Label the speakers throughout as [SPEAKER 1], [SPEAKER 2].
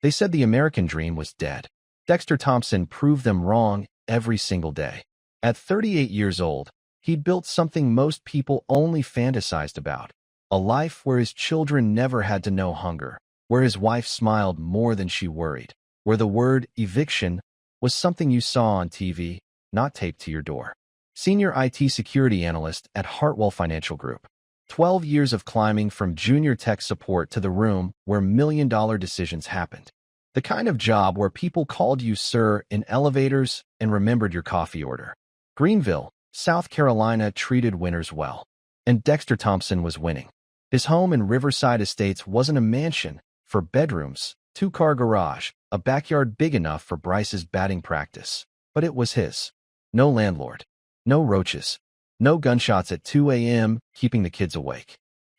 [SPEAKER 1] They said the American dream was dead. Dexter Thompson proved them wrong every single day. At 38 years old, he'd built something most people only fantasized about. A life where his children never had to know hunger, where his wife smiled more than she worried, where the word eviction was something you saw on TV, not taped to your door. Senior IT security analyst at Hartwell Financial Group. 12 years of climbing from junior tech support to the room where million-dollar decisions happened. The kind of job where people called you sir in elevators and remembered your coffee order. Greenville, South Carolina treated winners well. And Dexter Thompson was winning. His home in Riverside Estates wasn't a mansion for bedrooms, two-car garage, a backyard big enough for Bryce's batting practice. But it was his. No landlord. No roaches. No gunshots at 2 a.m. keeping the kids awake.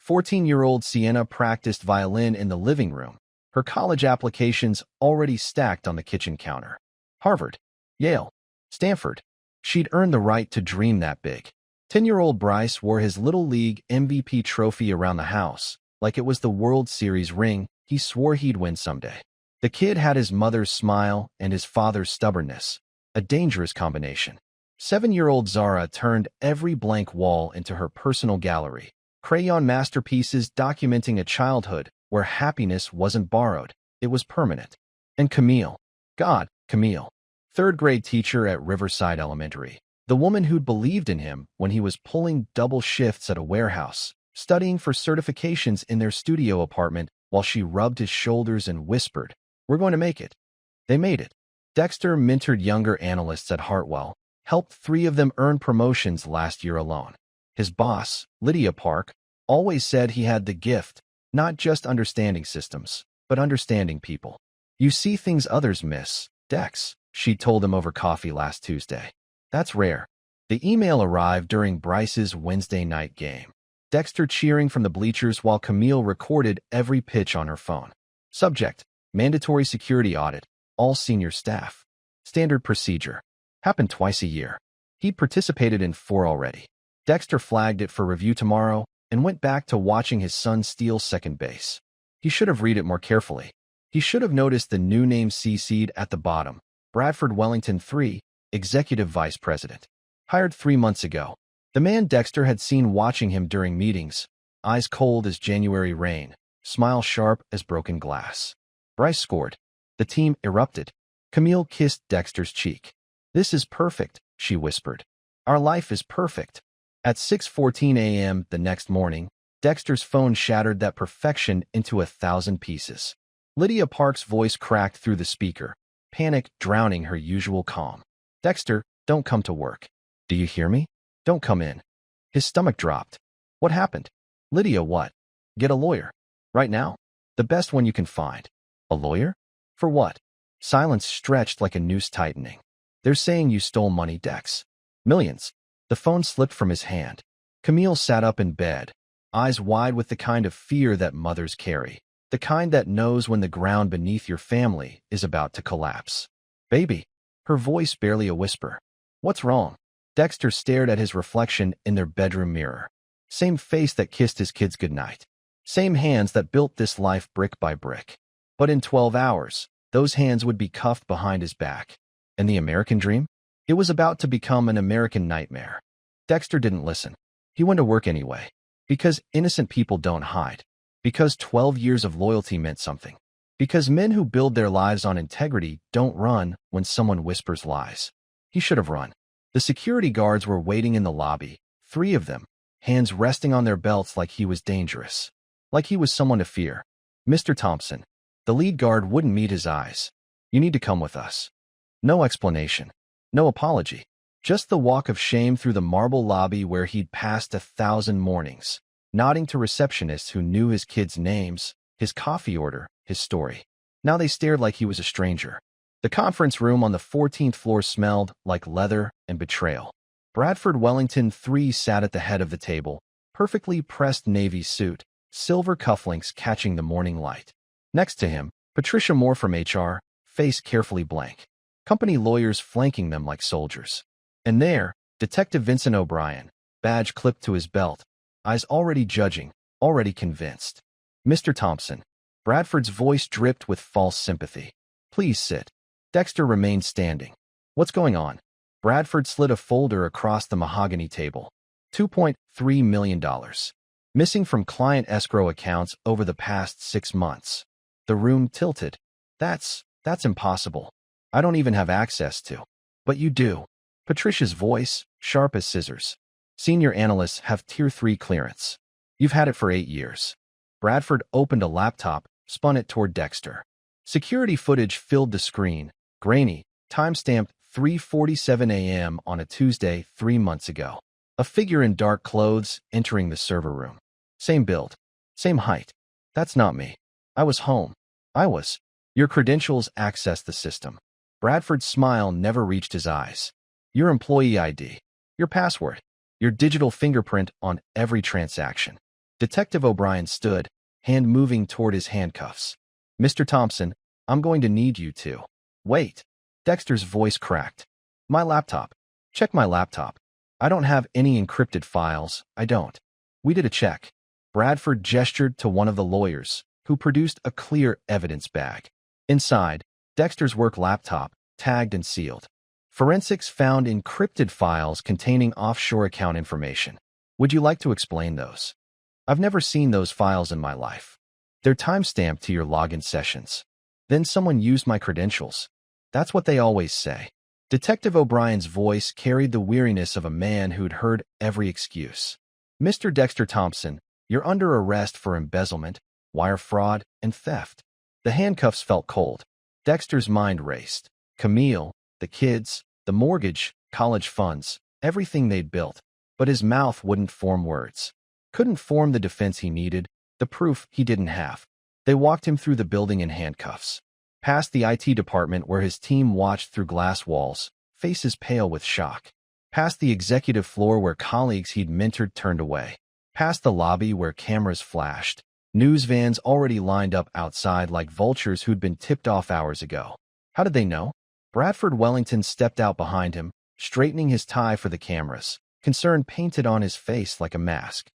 [SPEAKER 1] 14-year-old Sienna practiced violin in the living room, her college applications already stacked on the kitchen counter. Harvard, Yale, Stanford. She'd earned the right to dream that big. 10-year-old Bryce wore his Little League MVP trophy around the house, like it was the World Series ring he swore he'd win someday. The kid had his mother's smile and his father's stubbornness, a dangerous combination. 7-year-old Zara turned every blank wall into her personal gallery, crayon masterpieces documenting a childhood where happiness wasn't borrowed, it was permanent. And Camille. God, Camille. Third-grade teacher at Riverside Elementary. The woman who'd believed in him when he was pulling double shifts at a warehouse, studying for certifications in their studio apartment while she rubbed his shoulders and whispered, "We're going to make it." They made it. Dexter mentored younger analysts at Hartwell, helped 3 of them earn promotions last year alone. His boss, Lydia Park, always said he had the gift, not just understanding systems, but understanding people. "You see things others miss, Dex," she told him over coffee last Tuesday. That's rare. The email arrived during Bryce's Wednesday night game. Dexter cheering from the bleachers while Camille recorded every pitch on her phone. Subject: mandatory security audit, all senior staff. Standard procedure. Happened twice a year. He'd participated in 4 already. Dexter flagged it for review tomorrow and went back to watching his son steal second base. He should have read it more carefully. He should have noticed the new name CC'd at the bottom. Bradford Wellington III, Executive Vice President. Hired 3 months ago. The man Dexter had seen watching him during meetings, eyes cold as January rain, smile sharp as broken glass. Bryce scored. The team erupted. Camille kissed Dexter's cheek. "This is perfect," she whispered. "Our life is perfect." At 6:14 a.m. the next morning, Dexter's phone shattered that perfection into 1,000 pieces. Lydia Park's voice cracked through the speaker, panic drowning her usual calm. "Dexter, don't come to work. Do you hear me? Don't come in." His stomach dropped. "What happened?" "Lydia, what?" "Get a lawyer. Right now. The best one you can find." "A lawyer? For what?" Silence stretched like a noose tightening. "They're saying you stole money, Dex. Millions." The phone slipped from his hand. Camille sat up in bed, eyes wide with the kind of fear that mothers carry, the kind that knows when the ground beneath your family is about to collapse. "Baby." Her voice barely a whisper. "What's wrong?" Dexter stared at his reflection in their bedroom mirror. Same face that kissed his kids goodnight. Same hands that built this life brick by brick. But in 12 hours, those hands would be cuffed behind his back. And the American dream? It was about to become an American nightmare. Dexter didn't listen. He went to work anyway. Because innocent people don't hide. Because 12 years of loyalty meant something. Because men who build their lives on integrity don't run when someone whispers lies. He should have run. The security guards were waiting in the lobby, 3 of them, hands resting on their belts like he was dangerous. Like he was someone to fear. "Mr. Thompson." The lead guard wouldn't meet his eyes. "You need to come with us." No explanation. No apology. Just the walk of shame through the marble lobby where he'd passed 1,000 mornings, nodding to receptionists who knew his kids' names, his coffee order, his story. Now they stared like he was a stranger. The conference room on the 14th floor smelled like leather and betrayal. Bradford Wellington III sat at the head of the table, perfectly pressed navy suit, silver cufflinks catching the morning light. Next to him, Patricia Moore from HR, face carefully blank. Company lawyers flanking them like soldiers. And there, Detective Vincent O'Brien, badge clipped to his belt, eyes already judging, already convinced. "Mr. Thompson." Bradford's voice dripped with false sympathy. Please sit. Dexter remained standing. What's going on? Bradford slid a folder across the mahogany table. $2.3 million. Missing from client escrow accounts over the past 6 months. The room tilted. That's impossible. I don't even have access to. But you do. Patricia's voice, sharp as scissors. Senior analysts have Tier 3 clearance. You've had it for 8 years. Bradford opened a laptop, spun it toward Dexter. Security footage filled the screen, grainy, time-stamped 3:47 a.m. on a Tuesday 3 months ago. A figure in dark clothes entering the server room. Same build. Same height. That's not me. I was home. Your credentials accessed the system. Bradford's smile never reached his eyes. Your employee ID. Your password. Your digital fingerprint on every transaction. Detective O'Brien stood, hand moving toward his handcuffs. Mr. Thompson, I'm going to need you to. Wait. Dexter's voice cracked. My laptop. Check my laptop. I don't have any encrypted files, I don't. We did a check. Bradford gestured to one of the lawyers, who produced a clear evidence bag. Inside, Dexter's work laptop, tagged and sealed. Forensics found encrypted files containing offshore account information. Would you like to explain those? I've never seen those files in my life. They're timestamped to your login sessions. Then someone used my credentials. That's what they always say. Detective O'Brien's voice carried the weariness of a man who'd heard every excuse. Mr. Dexter Thompson, you're under arrest for embezzlement, wire fraud, and theft. The handcuffs felt cold. Dexter's mind raced. Camille, the kids, the mortgage, college funds, everything they'd built. But his mouth wouldn't form words. Couldn't form the defense he needed, the proof he didn't have. They walked him through the building in handcuffs. Past the IT department where his team watched through glass walls, faces pale with shock. Past the executive floor where colleagues he'd mentored turned away. Past the lobby where cameras flashed. News vans already lined up outside like vultures who'd been tipped off hours ago. How did they know? Bradford Wellington stepped out behind him, straightening his tie for the cameras, concern painted on his face like a mask.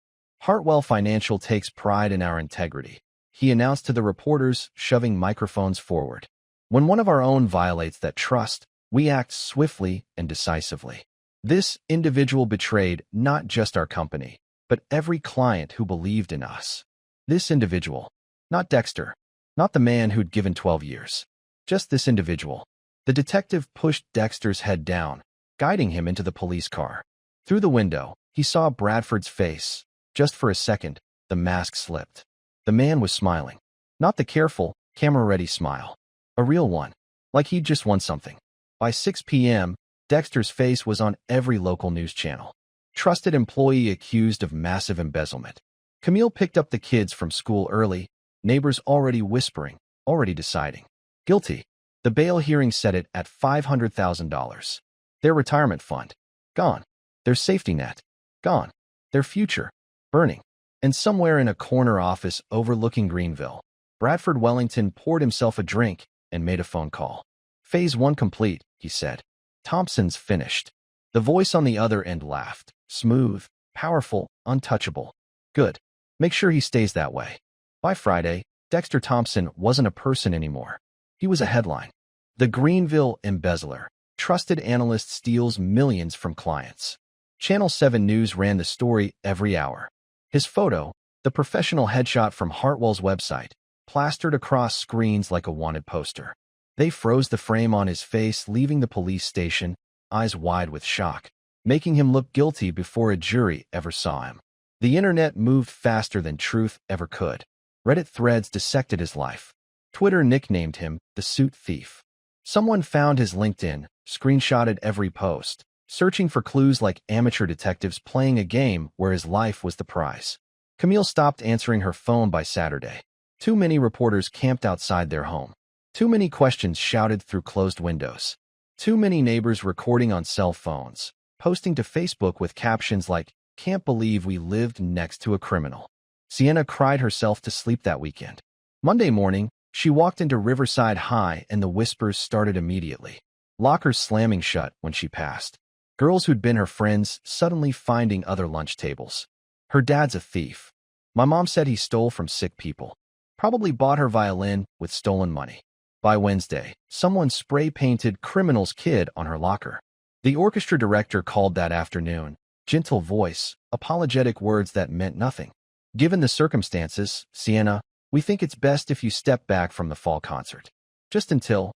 [SPEAKER 1] Hartwell Financial takes pride in our integrity, he announced to the reporters, shoving microphones forward. When one of our own violates that trust, we act swiftly and decisively. This individual betrayed not just our company, but every client who believed in us. This individual, not Dexter, not the man who'd given 12 years, just this individual. The detective pushed Dexter's head down, guiding him into the police car. Through the window, he saw Bradford's face. Just for a second, the mask slipped. The man was smiling. Not the careful, camera-ready smile. A real one, like he'd just won something. By 6 p.m., Dexter's face was on every local news channel. Trusted employee accused of massive embezzlement. Camille picked up the kids from school early, neighbors already whispering, already deciding. Guilty. The bail hearing set it at $500,000. Their retirement fund, gone. Their safety net, gone. Their future, burning. And somewhere in a corner office overlooking Greenville, Bradford Wellington poured himself a drink and made a phone call. Phase 1 complete, he said. Thompson's finished. The voice on the other end laughed. Smooth, powerful, untouchable. Good. Make sure he stays that way. By Friday, Dexter Thompson wasn't a person anymore. He was a headline. The Greenville embezzler. Trusted analyst steals millions from clients. Channel 7 News ran the story every hour. His photo, the professional headshot from Hartwell's website, plastered across screens like a wanted poster. They froze the frame on his face, leaving the police station, eyes wide with shock, making him look guilty before a jury ever saw him. The internet moved faster than truth ever could. Reddit threads dissected his life. Twitter nicknamed him the suit thief. Someone found his LinkedIn, screenshotted every post, searching for clues like amateur detectives playing a game where his life was the prize. Camille stopped answering her phone by Saturday. Too many reporters camped outside their home. Too many questions shouted through closed windows. Too many neighbors recording on cell phones, posting to Facebook with captions like, "Can't believe we lived next to a criminal." Sienna cried herself to sleep that weekend. Monday morning, she walked into Riverside High and the whispers started immediately. Lockers slamming shut when she passed. Girls who'd been her friends suddenly finding other lunch tables. Her dad's a thief. My mom said he stole from sick people. Probably bought her violin with stolen money. By Wednesday, someone spray-painted "Criminal's Kid" on her locker. The orchestra director called that afternoon. Gentle voice, apologetic words that meant nothing. Given the circumstances, Sienna, we think it's best if you step back from the fall concert. Just until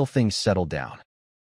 [SPEAKER 1] things settle down.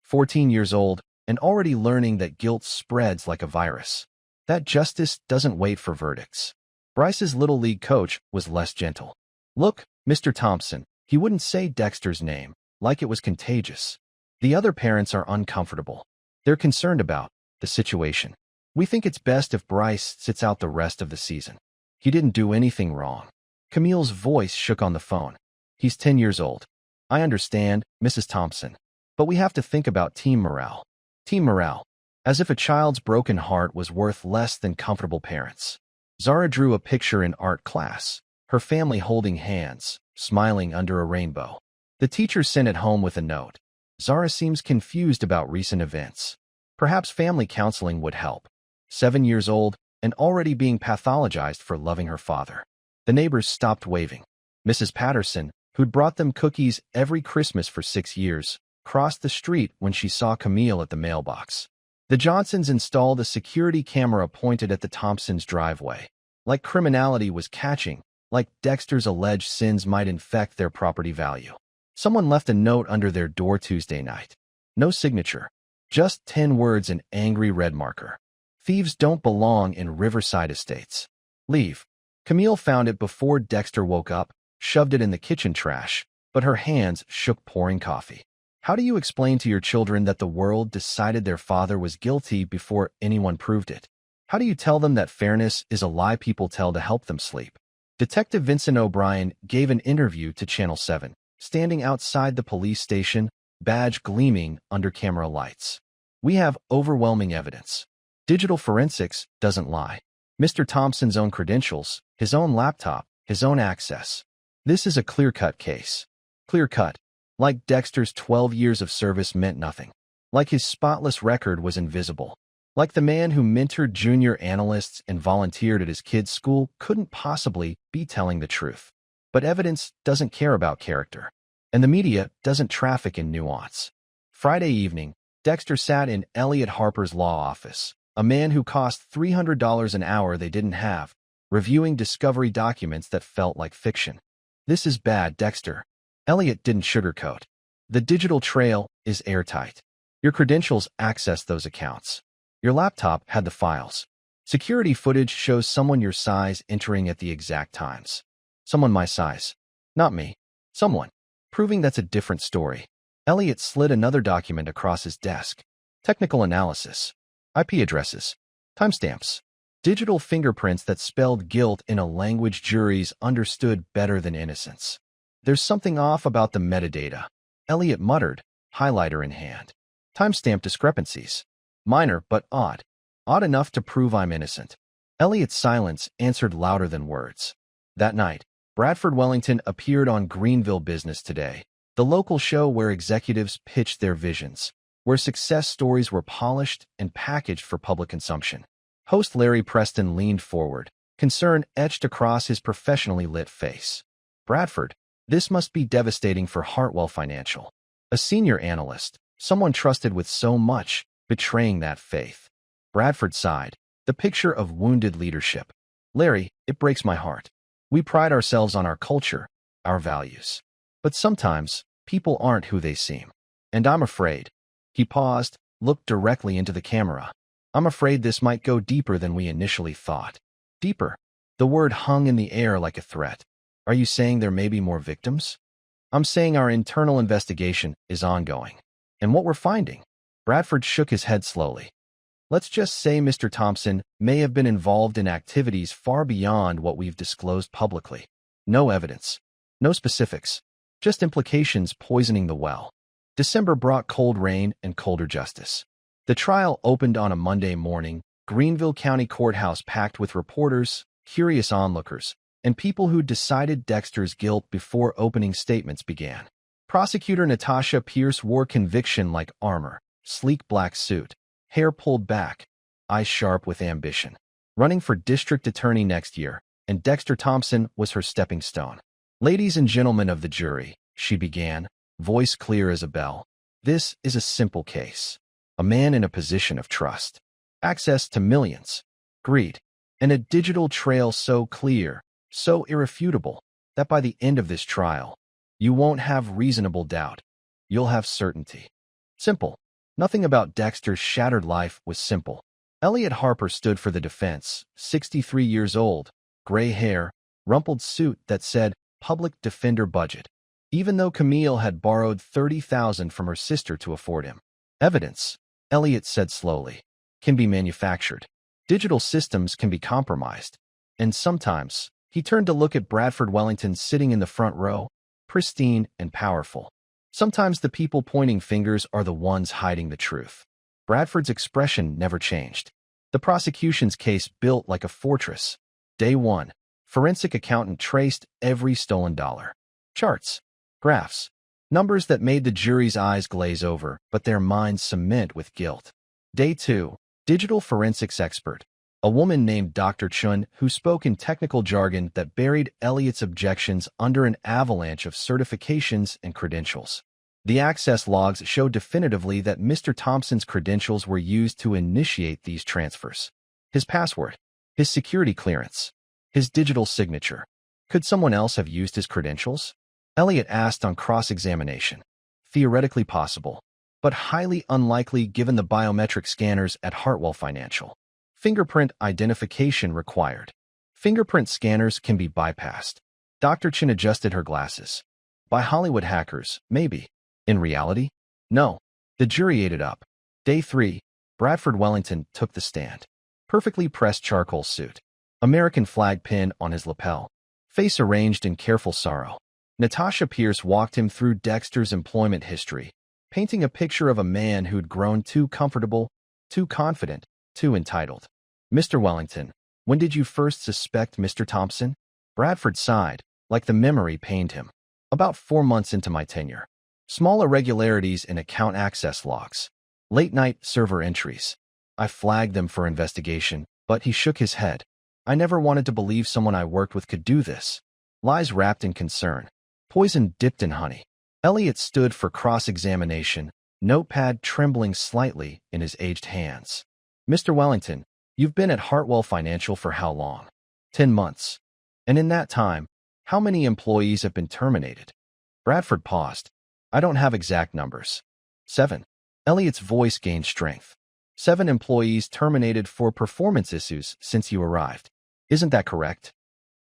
[SPEAKER 1] 14 years old and already learning that guilt spreads like a virus. That justice doesn't wait for verdicts. Bryce's Little League coach was less gentle. Look, Mr. Thompson, he wouldn't say Dexter's name, like it was contagious. The other parents are uncomfortable. They're concerned about the situation. We think it's best if Bryce sits out the rest of the season. He didn't do anything wrong. Camille's voice shook on the phone. He's 10 years old. I understand, Mrs. Thompson. But we have to think about team morale. Team morale. As if a child's broken heart was worth less than comfortable parents. Zara drew a picture in art class. Her family holding hands, smiling under a rainbow. The teacher sent it home with a note. Zara seems confused about recent events. Perhaps family counseling would help. 7 years old and already being pathologized for loving her father. The neighbors stopped waving. Mrs. Patterson, who'd brought them cookies every Christmas for 6 years, crossed the street when she saw Camille at the mailbox. The Johnsons installed a security camera pointed at the Thompsons' driveway. Like criminality was catching, like Dexter's alleged sins might infect their property value. Someone left a note under their door Tuesday night. No signature. Just 10 words in angry red marker. Thieves don't belong in Riverside Estates. Leave. Camille found it before Dexter woke up, shoved it in the kitchen trash, but her hands shook pouring coffee. How do you explain to your children that the world decided their father was guilty before anyone proved it? How do you tell them that fairness is a lie people tell to help them sleep? Detective Vincent O'Brien gave an interview to Channel 7, standing outside the police station, badge gleaming under camera lights. We have overwhelming evidence. Digital forensics doesn't lie. Mr. Thompson's own credentials, his own laptop, his own access. This is a clear-cut case. Clear-cut. Like Dexter's 12 years of service meant nothing. Like his spotless record was invisible. Like the man who mentored junior analysts and volunteered at his kid's school couldn't possibly be telling the truth. But evidence doesn't care about character. And the media doesn't traffic in nuance. Friday evening, Dexter sat in Elliot Harper's law office, a man who cost $300 an hour they didn't have, reviewing discovery documents that felt like fiction. This is bad, Dexter. Elliot didn't sugarcoat. The digital trail is airtight. Your credentials access those accounts. Your laptop had the files. Security footage shows someone your size entering at the exact times. Someone my size. Not me. Someone. Proving that's a different story. Elliot slid another document across his desk. Technical analysis. IP addresses. Timestamps. Digital fingerprints that spelled guilt in a language juries understood better than innocence. There's something off about the metadata. Elliot muttered, highlighter in hand. Timestamp discrepancies. Minor, but odd. Odd enough to prove I'm innocent. Elliot's silence answered louder than words. That night, Bradford Wellington appeared on Greenville Business Today, the local show where executives pitched their visions, where success stories were polished and packaged for public consumption. Host Larry Preston leaned forward, concern etched across his professionally lit face. Bradford, this must be devastating for Hartwell Financial. A senior analyst, someone trusted with so much, betraying that faith. Bradford sighed, the picture of wounded leadership. Larry, it breaks my heart. We pride ourselves on our culture, our values. But sometimes, people aren't who they seem. And I'm afraid. He paused, looked directly into the camera. I'm afraid this might go deeper than we initially thought. Deeper. The word hung in the air like a threat. Are you saying there may be more victims? I'm saying our internal investigation is ongoing. And what we're finding? Bradford shook his head slowly. Let's just say Mr. Thompson may have been involved in activities far beyond what we've disclosed publicly. No evidence. No specifics. Just implications poisoning the well. December brought cold rain and colder justice. The trial opened on a Monday morning, Greenville County Courthouse packed with reporters, curious onlookers, and people who decided Dexter's guilt before opening statements began. Prosecutor Natasha Pierce wore conviction like armor, sleek black suit, hair pulled back, eyes sharp with ambition. Running for district attorney next year, and Dexter Thompson was her stepping stone. "Ladies and gentlemen of the jury," she began, voice clear as a bell, "this is a simple case. A man in a position of trust, access to millions, greed, and a digital trail so clear, so irrefutable, that by the end of this trial, you won't have reasonable doubt. You'll have certainty. Simple. Nothing about Dexter's shattered life was simple. Elliot Harper stood for the defense, 63 years old, gray hair, rumpled suit that said public defender budget, even though Camille had borrowed $30,000 from her sister to afford him. Evidence, Elliot said slowly, can be manufactured. Digital systems can be compromised. And sometimes, he turned to look at Bradford Wellington sitting in the front row, pristine and powerful. Sometimes the people pointing fingers are the ones hiding the truth. Bradford's expression never changed. The prosecution's case built like a fortress. Day 1. Forensic accountant traced every stolen dollar. Charts, graphs, numbers that made the jury's eyes glaze over, but their minds cement with guilt. Day 2. Digital forensics expert. A woman named Dr. Chun who spoke in technical jargon that buried Elliot's objections under an avalanche of certifications and credentials. The access logs show definitively that Mr. Thompson's credentials were used to initiate these transfers. His password, his security clearance, his digital signature. Could someone else have used his credentials? Elliot asked on cross-examination. Theoretically possible, but highly unlikely given the biometric scanners at Hartwell Financial. Fingerprint identification required. Fingerprint scanners can be bypassed. Dr. Chin adjusted her glasses. By Hollywood hackers, maybe. In reality? No. The jury ate it up. Day 3. Bradford Wellington took the stand. Perfectly pressed charcoal suit. American flag pin on his lapel. Face arranged in careful sorrow. Natasha Pierce walked him through Dexter's employment history, painting a picture of a man who'd grown too comfortable, too confident, too entitled. Mr. Wellington, when did you first suspect Mr. Thompson? Bradford sighed, like the memory pained him. About 4 months into my tenure. Small irregularities in account access logs. Late-night server entries. I flagged them for investigation, but he shook his head. I never wanted to believe someone I worked with could do this. Lies wrapped in concern. Poison dipped in honey. Elliot stood for cross-examination, notepad trembling slightly in his aged hands. Mr. Wellington, you've been at Hartwell Financial for how long? 10 months. And in that time, how many employees have been terminated? Bradford paused. I don't have exact numbers. 7. Elliot's voice gained strength. 7 employees terminated for performance issues since you arrived. Isn't that correct?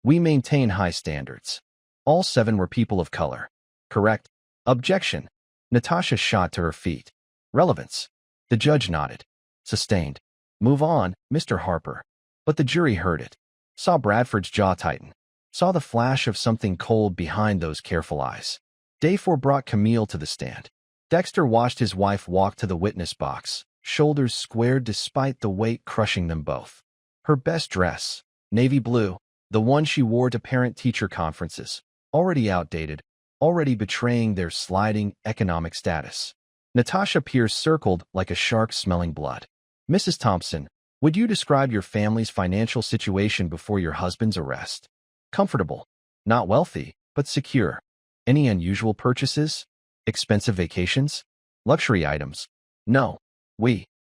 [SPEAKER 1] We maintain high standards. All 7 were people of color. Correct. Objection. Natasha shot to her feet. Relevance. The judge nodded. Sustained. Move on, Mr. Harper. But the jury heard it. Saw Bradford's jaw tighten. Saw the flash of something cold behind those careful eyes. Day 4 brought Camille to the stand. Dexter watched his wife walk to the witness box, shoulders squared despite the weight crushing them both. Her best dress, navy blue, the one she wore to parent-teacher conferences, already outdated, already betraying their sliding economic status. Natasha Pierce circled like a shark smelling blood. Mrs. Thompson, would you describe your family's financial situation before your husband's arrest? Comfortable. Not wealthy, but secure. Any unusual purchases? Expensive vacations? Luxury items? No.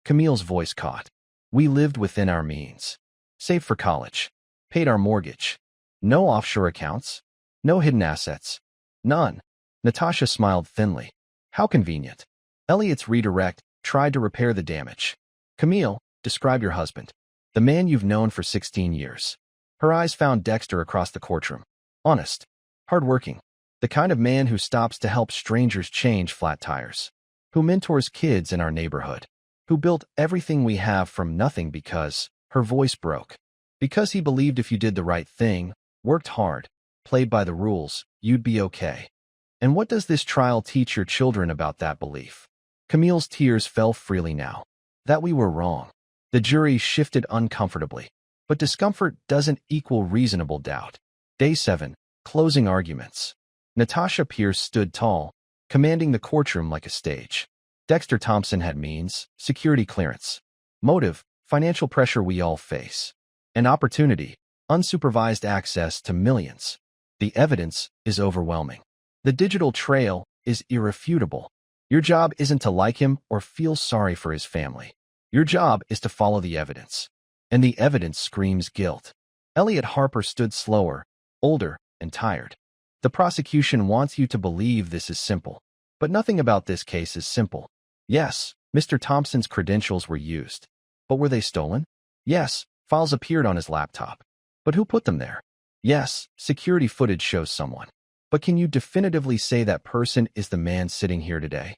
[SPEAKER 1] Camille's voice caught. We lived within our means. Saved for college. Paid our mortgage. No offshore accounts. No hidden assets. None. Natasha smiled thinly. How convenient. Elliot's redirect tried to repair the damage. Camille, describe your husband. The man you've known for 16 years. Her eyes found Dexter across the courtroom. Honest. Hardworking. The kind of man who stops to help strangers change flat tires. Who mentors kids in our neighborhood. Who built everything we have from nothing because, her voice broke. Because he believed if you did the right thing, worked hard, played by the rules, you'd be okay. And what does this trial teach your children about that belief? Camille's tears fell freely now. That we were wrong. The jury shifted uncomfortably. But discomfort doesn't equal reasonable doubt. Day 7. Closing arguments. Natasha Pierce stood tall, commanding the courtroom like a stage. Dexter Thompson had means, security clearance. Motive, financial pressure we all face. An opportunity, unsupervised access to millions. The evidence is overwhelming. The digital trail is irrefutable. Your job isn't to like him or feel sorry for his family. Your job is to follow the evidence. And the evidence screams guilt. Elliot Harper stood slower, older, and tired. The prosecution wants you to believe this is simple. But nothing about this case is simple. Yes, Mr. Thompson's credentials were used. But were they stolen? Yes, files appeared on his laptop. But who put them there? Yes, security footage shows someone. But can you definitively say that person is the man sitting here today?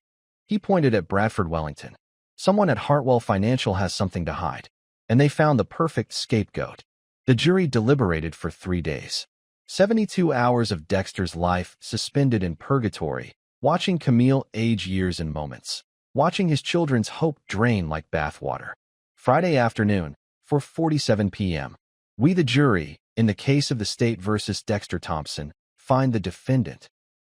[SPEAKER 1] He pointed at Bradford Wellington. Someone at Hartwell Financial has something to hide. And they found the perfect scapegoat. The jury deliberated for 3 days. 72 hours of Dexter's life suspended in purgatory, watching Camille age years and moments, watching his children's hope drain like bathwater. Friday afternoon, 4:47 p.m. We, the jury, in the case of the state versus Dexter Thompson, find the defendant.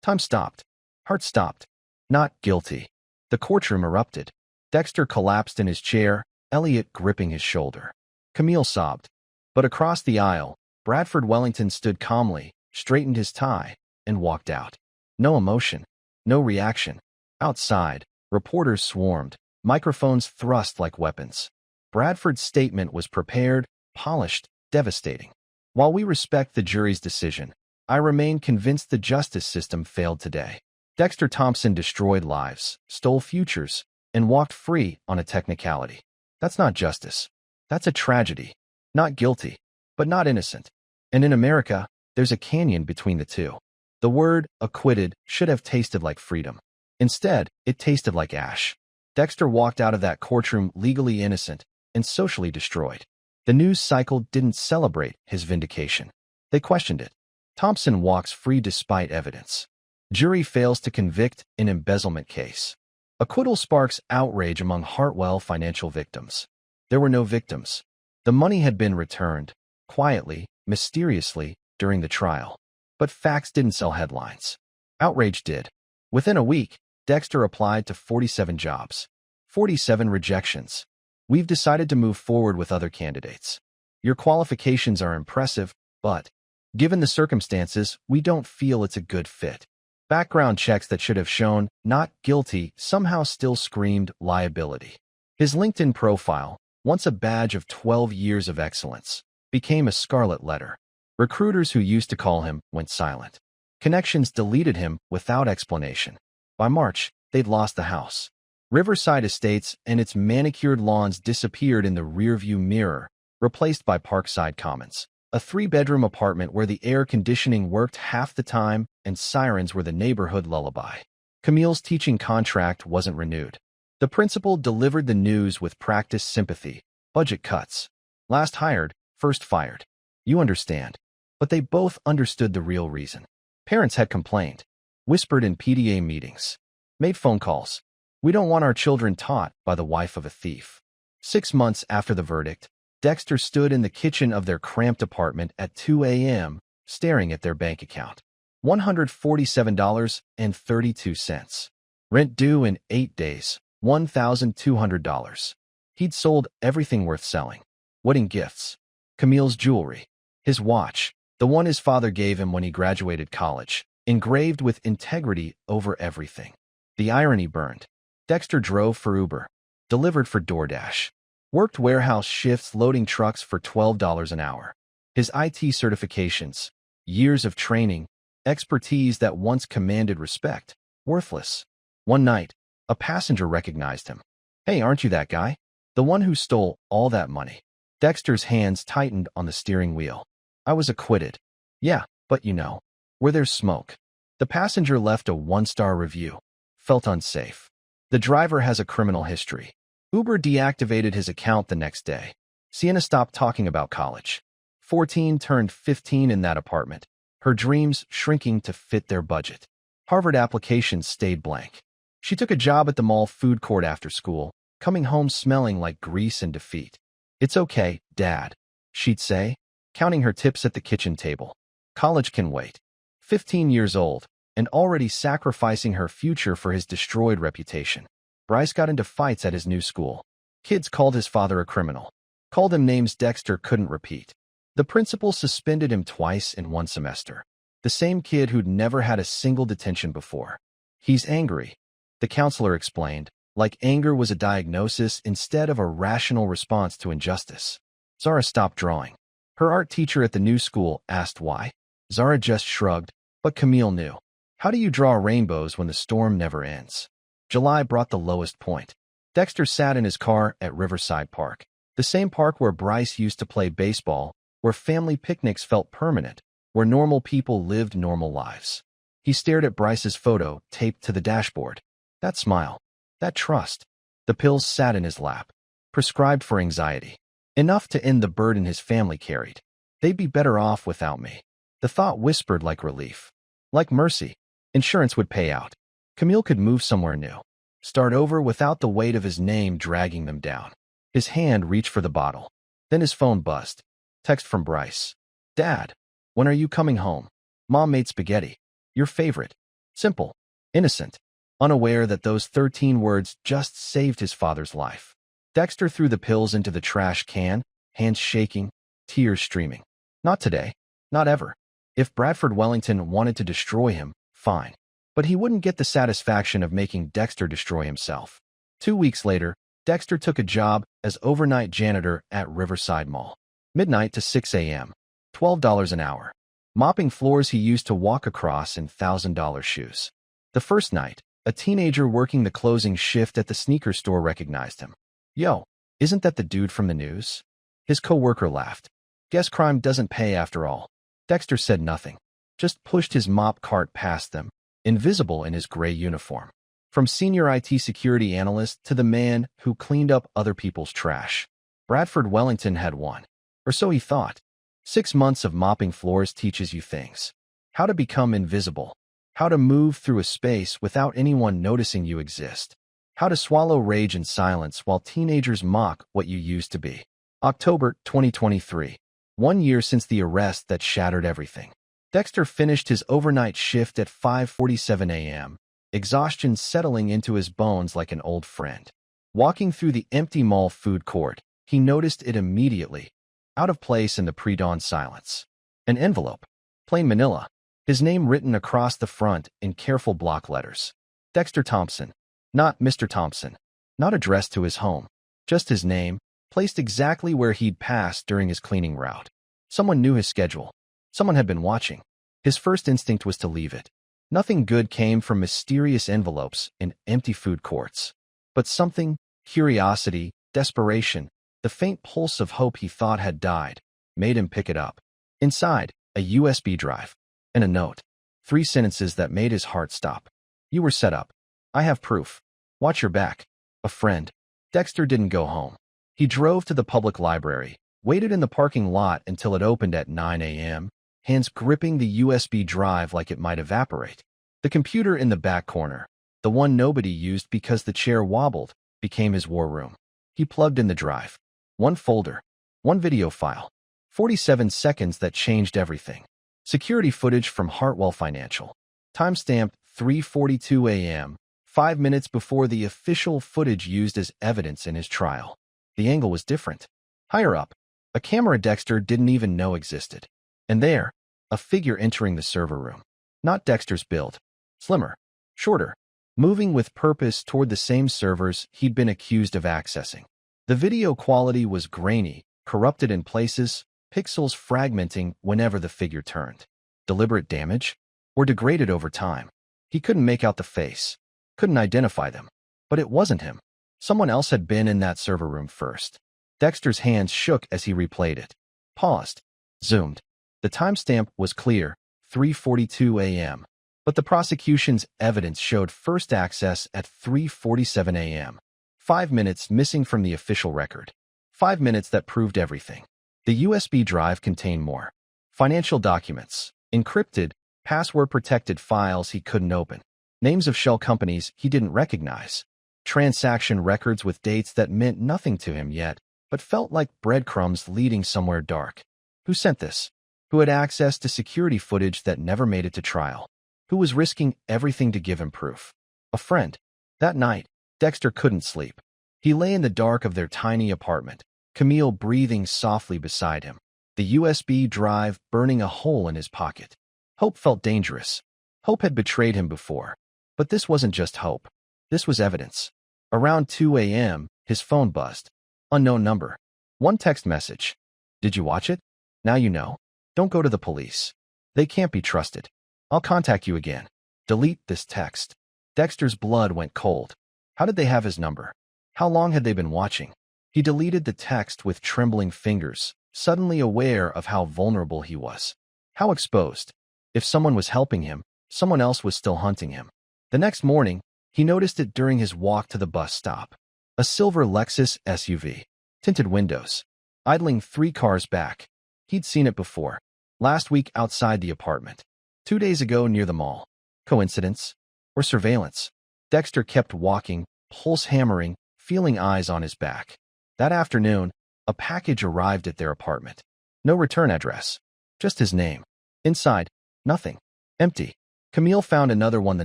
[SPEAKER 1] Time stopped. Heart stopped. Not guilty. The courtroom erupted. Dexter collapsed in his chair, Elliot gripping his shoulder. Camille sobbed. But across the aisle, Bradford Wellington stood calmly, straightened his tie, and walked out. No emotion. No reaction. Outside, reporters swarmed, microphones thrust like weapons. Bradford's statement was prepared, polished, devastating. While we respect the jury's decision, I remain convinced the justice system failed today. Dexter Thompson destroyed lives, stole futures, and walked free on a technicality. That's not justice. That's a tragedy. Not guilty, but not innocent. And in America, there's a canyon between the two. The word acquitted should have tasted like freedom. Instead, it tasted like ash. Dexter walked out of that courtroom legally innocent and socially destroyed. The news cycle didn't celebrate his vindication. They questioned it. Thompson walks free despite evidence. Jury fails to convict in embezzlement case. Acquittal sparks outrage among Hartwell Financial victims. There were no victims. The money had been returned, quietly, mysteriously, during the trial. But facts didn't sell headlines. Outrage did. Within a week, Dexter applied to 47 jobs. 47 rejections. We've decided to move forward with other candidates. Your qualifications are impressive, but, given the circumstances, we don't feel it's a good fit. Background checks that should have shown not guilty somehow still screamed liability. His LinkedIn profile, once a badge of 12 years of excellence, became a scarlet letter. Recruiters who used to call him went silent. Connections deleted him without explanation. By March, they'd lost the house. Riverside Estates and its manicured lawns disappeared in the rearview mirror, replaced by Parkside Commons, a 3-bedroom apartment where the air conditioning worked half the time and sirens were the neighborhood lullaby. Camille's teaching contract wasn't renewed. The principal delivered the news with practiced sympathy. Budget cuts. Last hired, first fired. You understand. But they both understood the real reason. Parents had complained, whispered in PTA meetings, made phone calls. We don't want our children taught by the wife of a thief. 6 months after the verdict, Dexter stood in the kitchen of their cramped apartment at 2 a.m., staring at their bank account. $147.32. Rent due in 8 days, $1,200. He'd sold everything worth selling. Wedding gifts. Camille's jewelry. His watch, the one his father gave him when he graduated college, engraved with integrity over everything. The irony burned. Dexter drove for Uber, delivered for DoorDash, worked warehouse shifts loading trucks for $12 an hour. His IT certifications, years of training, expertise that once commanded respect, worthless. One night, a passenger recognized him. Hey, aren't you that guy? The one who stole all that money. Dexter's hands tightened on the steering wheel. I was acquitted. Yeah, but you know, where there's smoke. The passenger left a 1-star review. Felt unsafe. The driver has a criminal history. Uber deactivated his account the next day. Sienna stopped talking about college. 14 turned 15 in that apartment, her dreams shrinking to fit their budget. Harvard applications stayed blank. She took a job at the mall food court after school, coming home smelling like grease and defeat. It's okay, Dad, she'd say, counting her tips at the kitchen table. College can wait. 15 years old, and already sacrificing her future for his destroyed reputation. Bryce got into fights at his new school. Kids called his father a criminal. Called him names Dexter couldn't repeat. The principal suspended him twice in one semester. The same kid who'd never had a single detention before. He's angry, the counselor explained, like anger was a diagnosis instead of a rational response to injustice. Zara stopped drawing. Her art teacher at the new school asked why. Zara just shrugged, but Camille knew. How do you draw rainbows when the storm never ends? July brought the lowest point. Dexter sat in his car at Riverside Park, the same park where Bryce used to play baseball, where family picnics felt permanent, where normal people lived normal lives. He stared at Bryce's photo taped to the dashboard. That smile, that trust. The pills sat in his lap, prescribed for anxiety. Enough to end the burden his family carried. They'd be better off without me. The thought whispered like relief. Like mercy. Insurance would pay out. Camille could move somewhere new. Start over without the weight of his name dragging them down. His hand reached for the bottle. Then his phone buzzed. Text from Bryce. Dad, when are you coming home? Mom made spaghetti. Your favorite. Simple. Innocent. Unaware that those 13 words just saved his father's life. Dexter threw the pills into the trash can, hands shaking, tears streaming. Not today. Not ever. If Bradford Wellington wanted to destroy him, fine. But he wouldn't get the satisfaction of making Dexter destroy himself. 2 weeks later, Dexter took a job as overnight janitor at Riverside Mall. Midnight to 6 a.m. $12 an hour. Mopping floors he used to walk across in $1,000 shoes. The first night, a teenager working the closing shift at the sneaker store recognized him. Yo, isn't that the dude from the news? His coworker laughed. Guess crime doesn't pay after all. Dexter said nothing, just pushed his mop cart past them, invisible in his gray uniform. From senior IT security analyst to the man who cleaned up other people's trash. Bradford Wellington had won. Or so he thought. 6 months of mopping floors teaches you things. How to become invisible. How to move through a space without anyone noticing you exist. How to swallow rage in silence while teenagers mock what you used to be. October 2023. 1 year since the arrest that shattered everything. Dexter finished his overnight shift at 5:47 a.m., exhaustion settling into his bones like an old friend. Walking through the empty mall food court, he noticed it immediately, out of place in the pre-dawn silence. An envelope, plain manila, his name written across the front in careful block letters. Dexter Thompson, not Mr. Thompson, not addressed to his home, just his name, placed exactly where he'd passed during his cleaning route. Someone knew his schedule. Someone had been watching. His first instinct was to leave it. Nothing good came from mysterious envelopes in empty food courts. But something, curiosity, desperation, the faint pulse of hope he thought had died, made him pick it up. Inside, a USB drive. And a note. 3 sentences that made his heart stop. You were set up. I have proof. Watch your back. A friend. Dexter didn't go home. He drove to the public library, waited in the parking lot until it opened at 9 a.m., hands gripping the USB drive like it might evaporate. The computer in the back corner, the one nobody used because the chair wobbled, became his war room. He plugged in the drive. 1 folder. 1 video file. 47 seconds that changed everything. Security footage from Hartwell Financial. Timestamped 3:42 a.m., 5 minutes before the official footage used as evidence in his trial. The angle was different. Higher up, a camera Dexter didn't even know existed. And there, a figure entering the server room. Not Dexter's build. Slimmer. Shorter. Moving with purpose toward the same servers he'd been accused of accessing. The video quality was grainy, corrupted in places, pixels fragmenting whenever the figure turned. Deliberate damage? Or degraded over time? He couldn't make out the face. Couldn't identify them. But it wasn't him. Someone else had been in that server room first. Dexter's hands shook as he replayed it. Paused. Zoomed. The timestamp was clear, 3:42 a.m. But the prosecution's evidence showed first access at 3:47 a.m. 5 minutes missing from the official record. 5 minutes that proved everything. The USB drive contained more. Financial documents, encrypted, password-protected files he couldn't open. Names of shell companies he didn't recognize. Transaction records with dates that meant nothing to him yet, but felt like breadcrumbs leading somewhere dark. Who sent this? Who had access to security footage that never made it to trial? Who was risking everything to give him proof? A friend. That night, Dexter couldn't sleep. He lay in the dark of their tiny apartment, Camille breathing softly beside him. the USB drive burning a hole in his pocket. Hope felt dangerous. Hope had betrayed him before. But this wasn't just hope. This was evidence. Around 2 a.m., his phone buzzed. Unknown number. One text message. Did you watch it? Now you know. Don't go to the police. They can't be trusted. I'll contact you again. Delete this text. Dexter's blood went cold. How did they have his number? How long had they been watching? He deleted the text with trembling fingers, suddenly aware of how vulnerable he was. How exposed. If someone was helping him, someone else was still hunting him. The next morning, he noticed it during his walk to the bus stop. A silver Lexus SUV. Tinted windows. Idling 3 cars back. He'd seen it before. Last week outside the apartment. 2 days ago near the mall. Coincidence? Or surveillance? Dexter kept walking, pulse hammering, feeling eyes on his back. That afternoon, a package arrived at their apartment. No return address. Just his name. Inside, nothing. Empty. Camille found another one the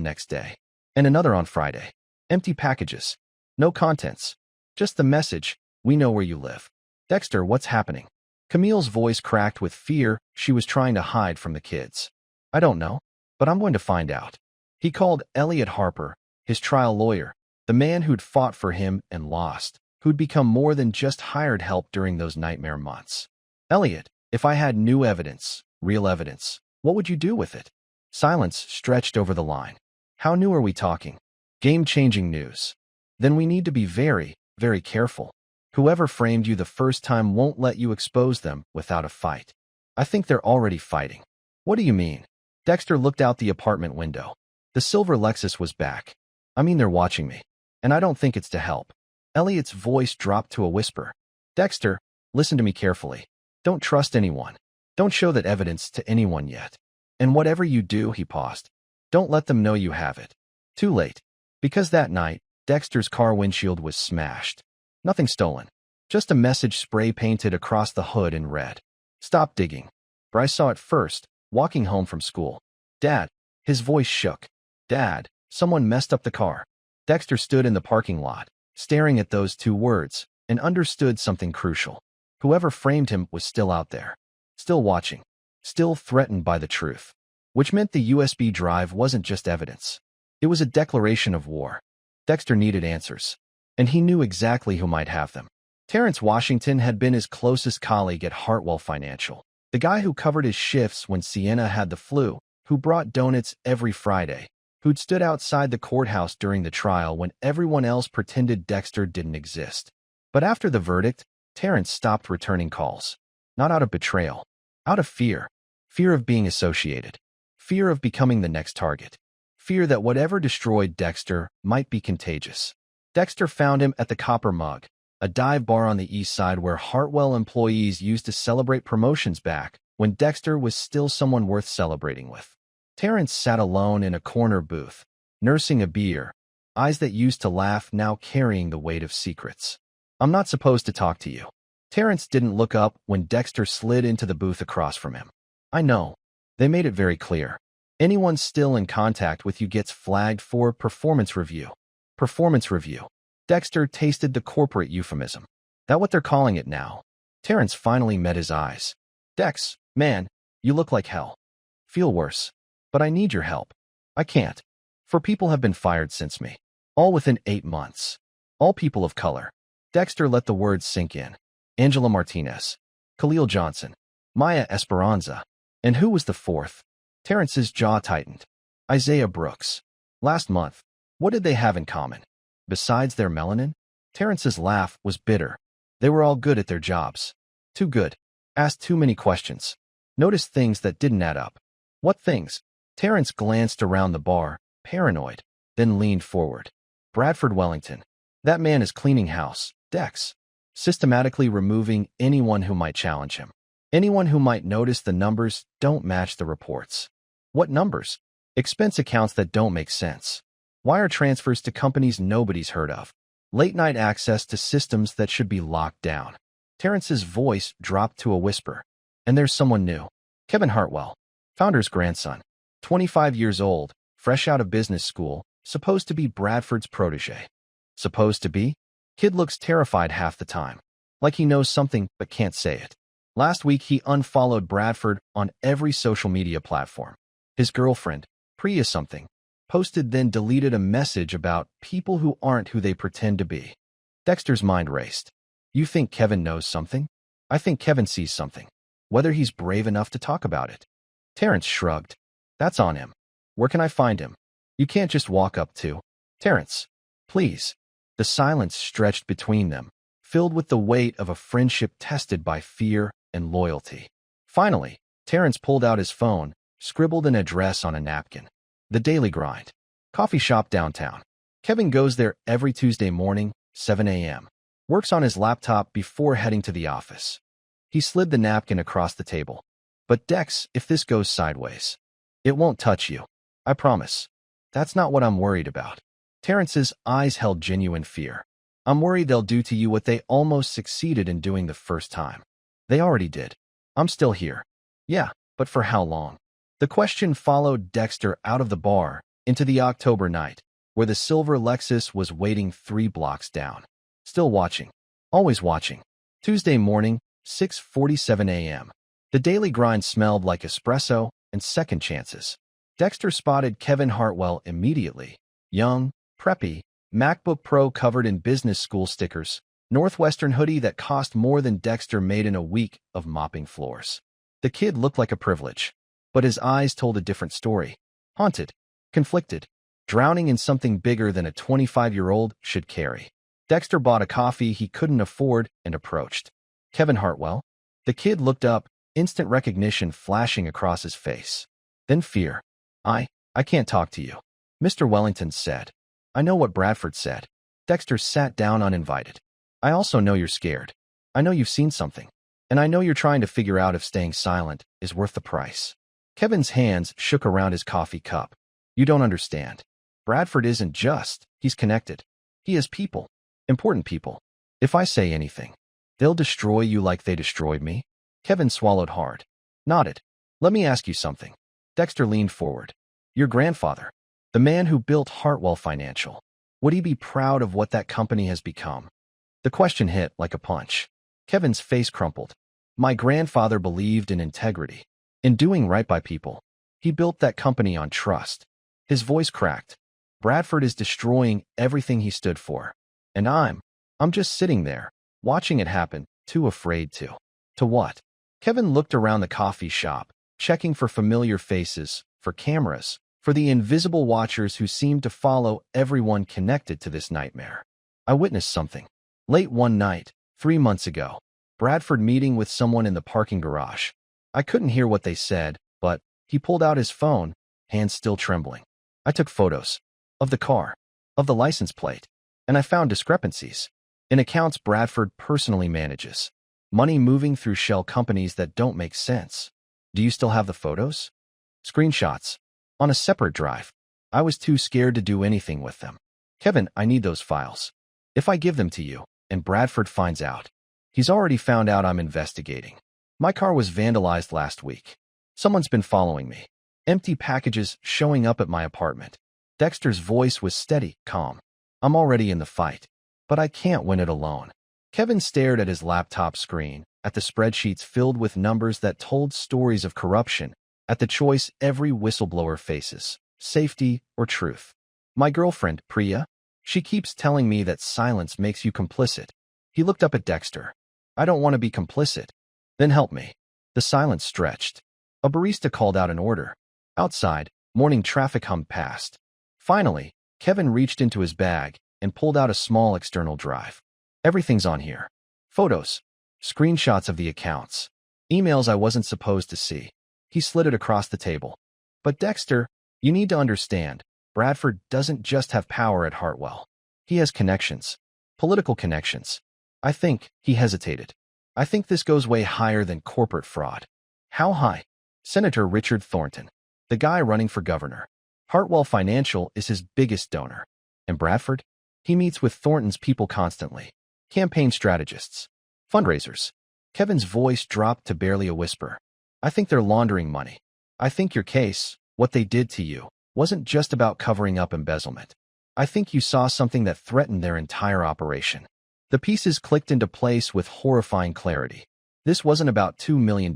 [SPEAKER 1] next day. And another on Friday. Empty packages. No contents. Just the message, we know where you live. Dexter, what's happening? Camille's voice cracked with fear she was trying to hide from the kids. I don't know, but I'm going to find out. He called Elliot Harper, his trial lawyer, the man who'd fought for him and lost, who'd become more than just hired help during those nightmare months. Elliot, if I had new evidence, real evidence, what would you do with it? Silence stretched over the line. How new are we talking? Game-changing news. Then we need to be very, very careful. Whoever framed you the first time won't let you expose them without a fight. I think they're already fighting. What do you mean? Dexter looked out the apartment window. The silver Lexus was back. I mean, they're watching me. And I don't think it's to help. Elliot's voice dropped to a whisper. Dexter, listen to me carefully. Don't trust anyone. Don't show that evidence to anyone yet. And whatever you do, he paused. Don't let them know you have it. Too late. Because that night, Dexter's car windshield was smashed. Nothing stolen. Just a message spray-painted across the hood in red. Stop digging. Bryce saw it first, walking home from school. Dad. His voice shook. Dad, someone messed up the car. Dexter stood in the parking lot, staring at those 2 words, and understood something crucial. Whoever framed him was still out there. Still watching. Still threatened by the truth. Which meant the USB drive wasn't just evidence. It was a declaration of war. Dexter needed answers. And he knew exactly who might have them. Terrence Washington had been his closest colleague at Hartwell Financial. The guy who covered his shifts when Sienna had the flu, who brought donuts every Friday, who'd stood outside the courthouse during the trial when everyone else pretended Dexter didn't exist. But after the verdict, Terrence stopped returning calls. Not out of betrayal. Out of fear. Fear of being associated. Fear of becoming the next target. Fear that whatever destroyed Dexter might be contagious. Dexter found him at the Copper Mug, a dive bar on the east side where Hartwell employees used to celebrate promotions back when Dexter was still someone worth celebrating with. Terrence sat alone in a corner booth, nursing a beer, eyes that used to laugh now carrying the weight of secrets. I'm not supposed to talk to you. Terrence didn't look up when Dexter slid into the booth across from him. I know. They made it very clear. Anyone still in contact with you gets flagged for performance review. Performance review. Dexter tasted the corporate euphemism. That what they're calling it now? Terrence finally met his eyes. Dex, man, you look like hell. Feel worse. But I need your help. I can't. 4 people have been fired since me. All within 8 months. All people of color. Dexter let the words sink in. Angela Martinez. Khalil Johnson. Maya Esperanza. And who was the 4th? Terrence's jaw tightened. Isaiah Brooks. Last month. What did they have in common? Besides their melanin? Terrence's laugh was bitter. They were all good at their jobs. Too good. Asked too many questions. Noticed things that didn't add up. What things? Terrence glanced around the bar, paranoid, then leaned forward. Bradford Wellington. That man is cleaning house, Dex. Systematically removing anyone who might challenge him. Anyone who might notice the numbers don't match the reports. What numbers? Expense accounts that don't make sense. Wire transfers to companies nobody's heard of. Late-night access to systems that should be locked down. Terrence's voice dropped to a whisper. And there's someone new. Kevin Hartwell, founder's grandson. 25 years old, fresh out of business school, supposed to be Bradford's protege. Supposed to be? Kid looks terrified half the time. Like he knows something but can't say it. Last week, he unfollowed Bradford on every social media platform. His girlfriend, Priya something, posted then deleted a message about people who aren't who they pretend to be. Dexter's mind raced. You think Kevin knows something? I think Kevin sees something. Whether he's brave enough to talk about it. Terrence shrugged. That's on him. Where can I find him? You can't just walk up to. Terrence, please. The silence stretched between them, filled with the weight of a friendship tested by fear and loyalty. Finally, Terrence pulled out his phone, scribbled an address on a napkin. The Daily Grind. Coffee shop downtown. Kevin goes there every Tuesday morning, 7 a.m. Works on his laptop before heading to the office. He slid the napkin across the table. But Dex, if this goes sideways, it won't touch you. I promise. That's not what I'm worried about. Terrence's eyes held genuine fear. I'm worried they'll do to you what they almost succeeded in doing the first time. They already did. I'm still here. Yeah, but for how long? The question followed Dexter out of the bar, into the October night, where the silver Lexus was waiting 3 blocks down. Still watching. Always watching. Tuesday morning, 6:47 a.m. The Daily Grind smelled like espresso and second chances. Dexter spotted Kevin Hartwell immediately. Young, preppy, MacBook Pro covered in business school stickers, Northwestern hoodie that cost more than Dexter made in a week of mopping floors. The kid looked like a privilege, but his eyes told a different story. Haunted, conflicted, drowning in something bigger than a 25-year-old should carry. Dexter bought a coffee he couldn't afford and approached. Kevin Hartwell? The kid looked up, instant recognition flashing across his face. Then fear. I can't talk to you. Mr. Wellington said. I know what Bradford said. Dexter sat down uninvited. I also know you're scared. I know you've seen something. And I know you're trying to figure out if staying silent is worth the price. Kevin's hands shook around his coffee cup. You don't understand. Bradford isn't just, he's connected. He has people. Important people. If I say anything, they'll destroy you like they destroyed me. Kevin swallowed hard. Nodded. Let me ask you something. Dexter leaned forward. Your grandfather, the man who built Hartwell Financial, would he be proud of what that company has become? The question hit like a punch. Kevin's face crumpled. My grandfather believed in integrity, in doing right by people. He built that company on trust. His voice cracked. Bradford is destroying everything he stood for. And I'm just sitting there, watching it happen, too afraid to. To what? Kevin looked around the coffee shop, checking for familiar faces, for cameras, for the invisible watchers who seemed to follow everyone connected to this nightmare. I witnessed something. Late one night, 3 months ago, Bradford meeting with someone in the parking garage. I couldn't hear what they said, but he pulled out his phone, hands still trembling. I took photos of the car, of the license plate, and I found discrepancies in accounts Bradford personally manages. Money moving through shell companies that don't make sense. Do you still have the photos? Screenshots. On a separate drive. I was too scared to do anything with them. Kevin, I need those files. If I give them to you, and Bradford finds out, he's already found out I'm investigating. My car was vandalized last week. Someone's been following me. Empty packages showing up at my apartment. Dexter's voice was steady, calm. I'm already in the fight, but I can't win it alone. Kevin stared at his laptop screen, at the spreadsheets filled with numbers that told stories of corruption, at the choice every whistleblower faces, safety or truth. My girlfriend, Priya, she keeps telling me that silence makes you complicit. He looked up at Dexter. I don't want to be complicit. Then help me. The silence stretched. A barista called out an order. Outside, morning traffic hummed past. Finally, Kevin reached into his bag and pulled out a small external drive. Everything's on here. Photos, screenshots of the accounts, emails I wasn't supposed to see. He slid it across the table. But Dexter, you need to understand, Bradford doesn't just have power at Hartwell. He has connections. Political connections. I think, he hesitated. I think this goes way higher than corporate fraud. How high? Senator Richard Thornton, the guy running for governor. Hartwell Financial is his biggest donor. And Bradford? He meets with Thornton's people constantly. Campaign strategists. Fundraisers. Kevin's voice dropped to barely a whisper. I think they're laundering money. I think your case, what they did to you, wasn't just about covering up embezzlement. I think you saw something that threatened their entire operation. The pieces clicked into place with horrifying clarity. This wasn't about $2 million.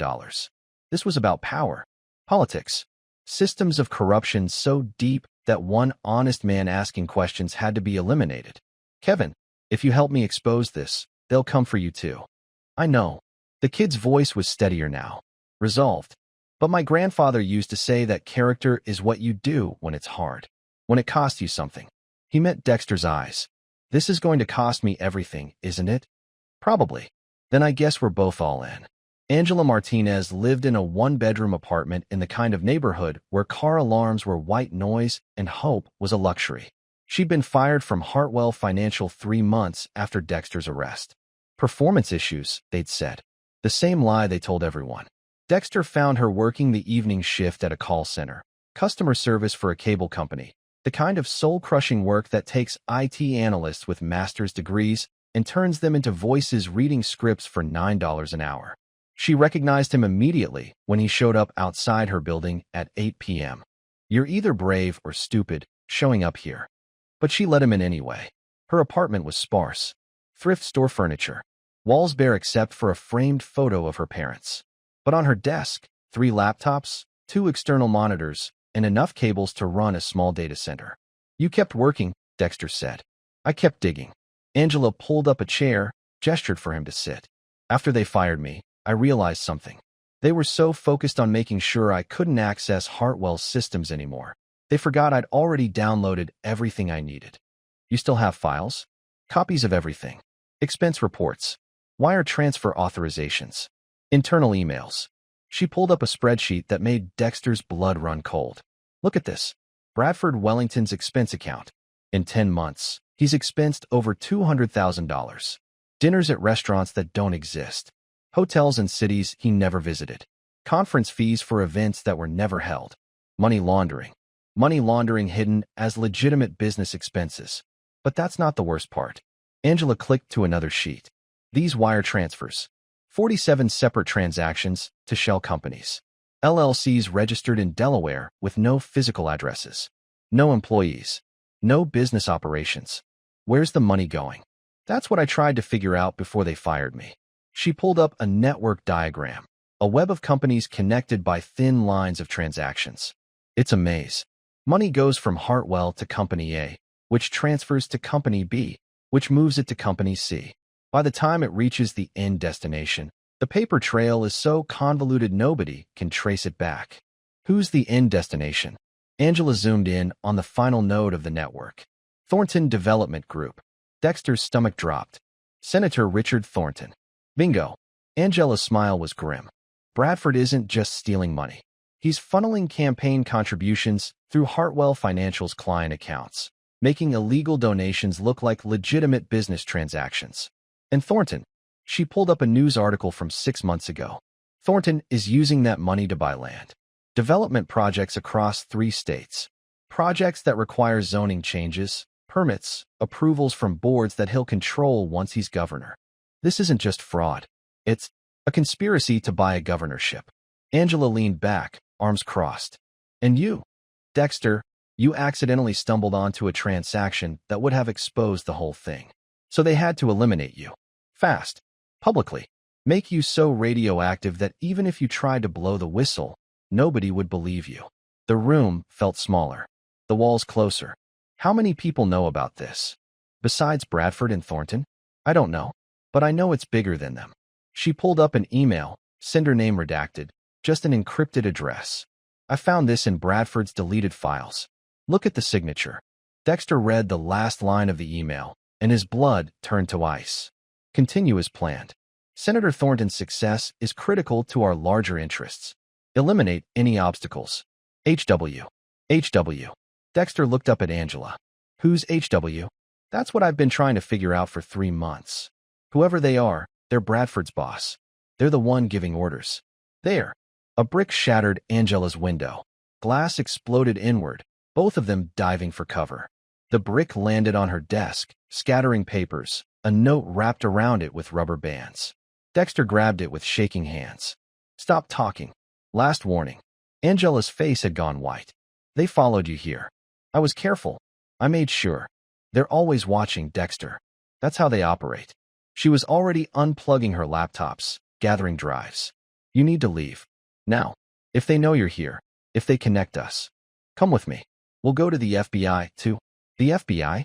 [SPEAKER 1] This was about power, politics, systems of corruption so deep that one honest man asking questions had to be eliminated. Kevin, if you help me expose this, they'll come for you too. I know. The kid's voice was steadier now, resolved. But my grandfather used to say that character is what you do when it's hard, when it costs you something. He met Dexter's eyes. This is going to cost me everything, isn't it? Probably. Then I guess we're both all in. Angela Martinez lived in a one-bedroom apartment in the kind of neighborhood where car alarms were white noise and hope was a luxury. She'd been fired from Hartwell Financial 3 months after Dexter's arrest. Performance issues, they'd said. The same lie they told everyone. Dexter found her working the evening shift at a call center, customer service for a cable company, the kind of soul-crushing work that takes IT analysts with master's degrees and turns them into voices reading scripts for $9 an hour. She recognized him immediately when he showed up outside her building at 8 p.m. You're either brave or stupid showing up here. But she let him in anyway. Her apartment was sparse. Thrift store furniture. Walls bare except for a framed photo of her parents. But on her desk, 3 laptops, 2 external monitors, and enough cables to run a small data center. You kept working, Dexter said. I kept digging. Angela pulled up a chair, gestured for him to sit. After they fired me, I realized something. They were so focused on making sure I couldn't access Hartwell's systems anymore. They forgot I'd already downloaded everything I needed. You still have files? Copies of everything. Expense reports. Wire transfer authorizations. Internal emails. She pulled up a spreadsheet that made Dexter's blood run cold. Look at this. Bradford Wellington's expense account. In 10 months, he's expensed over $200,000. Dinners at restaurants that don't exist. Hotels in cities he never visited. Conference fees for events that were never held. Money laundering. Money laundering hidden as legitimate business expenses. But that's not the worst part. Angela clicked to another sheet. These wire transfers. 47 separate transactions to shell companies. LLCs registered in Delaware with no physical addresses. No employees. No business operations. Where's the money going? That's what I tried to figure out before they fired me. She pulled up a network diagram. A web of companies connected by thin lines of transactions. It's a maze. Money goes from Hartwell to Company A, which transfers to Company B, which moves it to Company C. By the time it reaches the end destination, the paper trail is so convoluted nobody can trace it back. Who's the end destination? Angela zoomed in on the final node of the network. Thornton Development Group. Dexter's stomach dropped. Senator Richard Thornton. Bingo. Angela's smile was grim. Bradford isn't just stealing money. He's funneling campaign contributions through Hartwell Financial's client accounts, making illegal donations look like legitimate business transactions. And Thornton, she pulled up a news article from 6 months ago. Thornton is using that money to buy land. Development projects across 3 states. Projects that require zoning changes, permits, approvals from boards that he'll control once he's governor. This isn't just fraud. It's a conspiracy to buy a governorship. Angela leaned back, arms crossed. And you, Dexter, you accidentally stumbled onto a transaction that would have exposed the whole thing. So they had to eliminate you. Fast. Publicly. Make you so radioactive that even if you tried to blow the whistle, nobody would believe you. The room felt smaller. The walls closer. How many people know about this? Besides Bradford and Thornton? I don't know. But I know it's bigger than them. She pulled up an email, sender name redacted, just an encrypted address. I found this in Bradford's deleted files. Look at the signature. Dexter read the last line of the email, and his blood turned to ice. Continue as planned. Senator Thornton's success is critical to our larger interests. Eliminate any obstacles. HW. HW. Dexter looked up at Angela. Who's HW? That's what I've been trying to figure out for 3 months. Whoever they are, they're Bradford's boss. They're the one giving orders. There. A brick shattered Angela's window. Glass exploded inward, both of them diving for cover. The brick landed on her desk, scattering papers, a note wrapped around it with rubber bands. Dexter grabbed it with shaking hands. Stop talking. Last warning. Angela's face had gone white. They followed you here. I was careful. I made sure. They're always watching, Dexter. That's how they operate. She was already unplugging her laptops, gathering drives. You need to leave. Now. If they know you're here, if they connect us. Come with me. We'll go to the FBI, too. The FBI?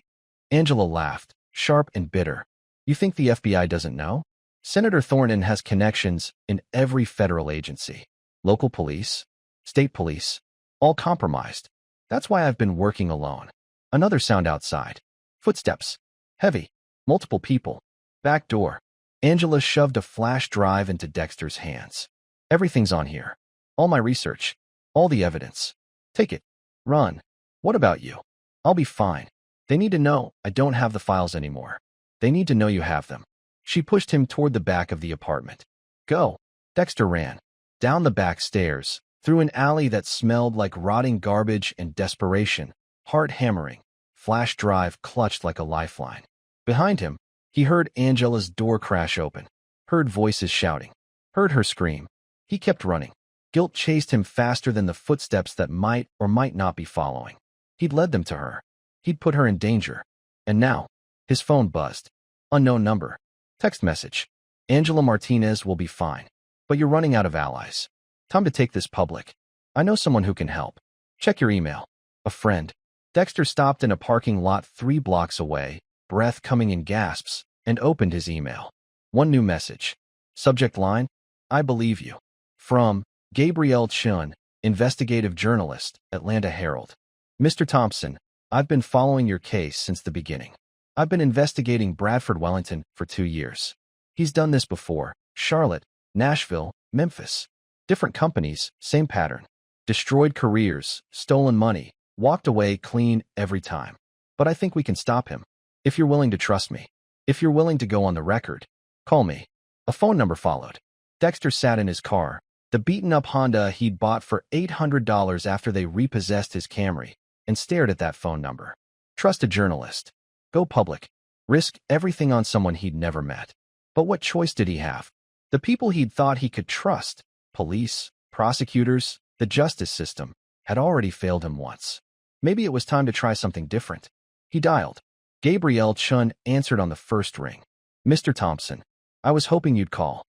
[SPEAKER 1] Angela laughed, sharp and bitter. You think the FBI doesn't know? Senator Thornton has connections in every federal agency. Local police, state police, all compromised. That's why I've been working alone. Another sound outside. Footsteps. Heavy. Multiple people. Back door. Angela shoved a flash drive into Dexter's hands. Everything's on here. All my research. All the evidence. Take it. Run. What about you? I'll be fine. They need to know I don't have the files anymore. They need to know you have them. She pushed him toward the back of the apartment. Go. Dexter ran. Down the back stairs, through an alley that smelled like rotting garbage and desperation, heart hammering. Flash drive clutched like a lifeline. Behind him, he heard Angela's door crash open, heard voices shouting, heard her scream. He kept running. Guilt chased him faster than the footsteps that might or might not be following. He'd led them to her. He'd put her in danger. And now, his phone buzzed. Unknown number. Text message. Angela Martinez will be fine. But you're running out of allies. Time to take this public. I know someone who can help. Check your email. A friend. Dexter stopped in a parking lot 3 blocks away, breath coming in gasps, and opened his email. One new message. Subject line, I believe you. From Gabrielle Chun, investigative journalist, Atlanta Herald. Mr. Thompson, I've been following your case since the beginning. I've been investigating Bradford Wellington for 2 years. He's done this before. Charlotte, Nashville, Memphis. Different companies, same pattern. Destroyed careers, stolen money, walked away clean every time. But I think we can stop him. If you're willing to trust me. If you're willing to go on the record. Call me. A phone number followed. Dexter sat in his car, the beaten-up Honda he'd bought for $800 after they repossessed his Camry, and stared at that phone number. Trust a journalist. Go public. Risk everything on someone he'd never met. But what choice did he have? The people he'd thought he could trust, police, prosecutors, the justice system, had already failed him once. Maybe it was time to try something different. He dialed. Gabrielle Chun answered on the first ring. Mr. Thompson, I was hoping you'd call.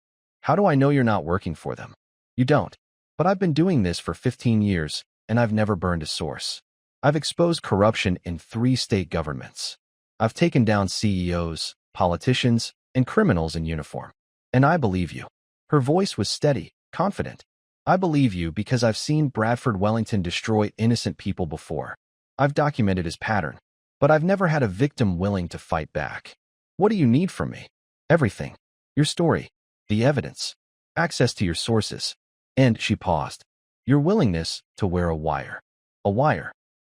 [SPEAKER 1] How do I know you're not working for them? You don't. But I've been doing this for 15 years, and I've never burned a source. I've exposed corruption in 3 state governments. I've taken down CEOs, politicians, and criminals in uniform. And I believe you. Her voice was steady, confident. I believe you because I've seen Bradford Wellington destroy innocent people before. I've documented his pattern. But I've never had a victim willing to fight back. What do you need from me? Everything. Your story. The evidence. Access to your sources. And, she paused, your willingness to wear a wire. A wire.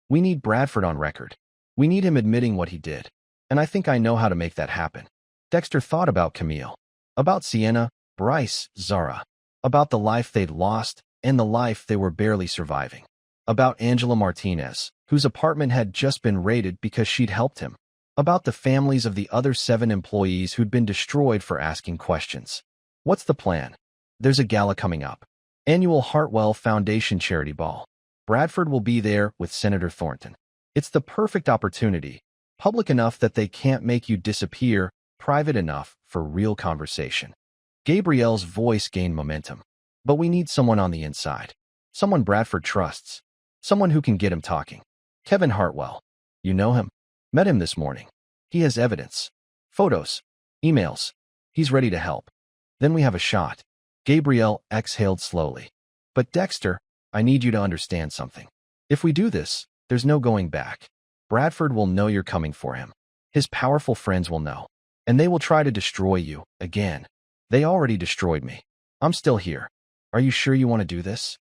[SPEAKER 1] We need Bradford on record. We need him admitting what he did. And I think I know how to make that happen. Dexter thought about Camille. About Sienna, Bryce, Zara. About the life they'd lost and the life they were barely surviving. About Angela Martinez, whose apartment had just been raided because she'd helped him. About the families of the other 7 employees who'd been destroyed for asking questions. What's the plan? There's a gala coming up. Annual Hartwell Foundation charity ball. Bradford will be there with Senator Thornton. It's the perfect opportunity. Public enough that they can't make you disappear, private enough for real conversation. Gabrielle's voice gained momentum. But we need someone on the inside. Someone Bradford trusts. Someone who can get him talking. Kevin Hartwell. You know him? Met him this morning. He has evidence. Photos. Emails. He's ready to help. Then we have a shot. Gabrielle exhaled slowly. But Dexter, I need you to understand something. If we do this, there's no going back. Bradford will know you're coming for him. His powerful friends will know. And they will try to destroy you, again. They already destroyed me. I'm still here. Are you sure you want to do this?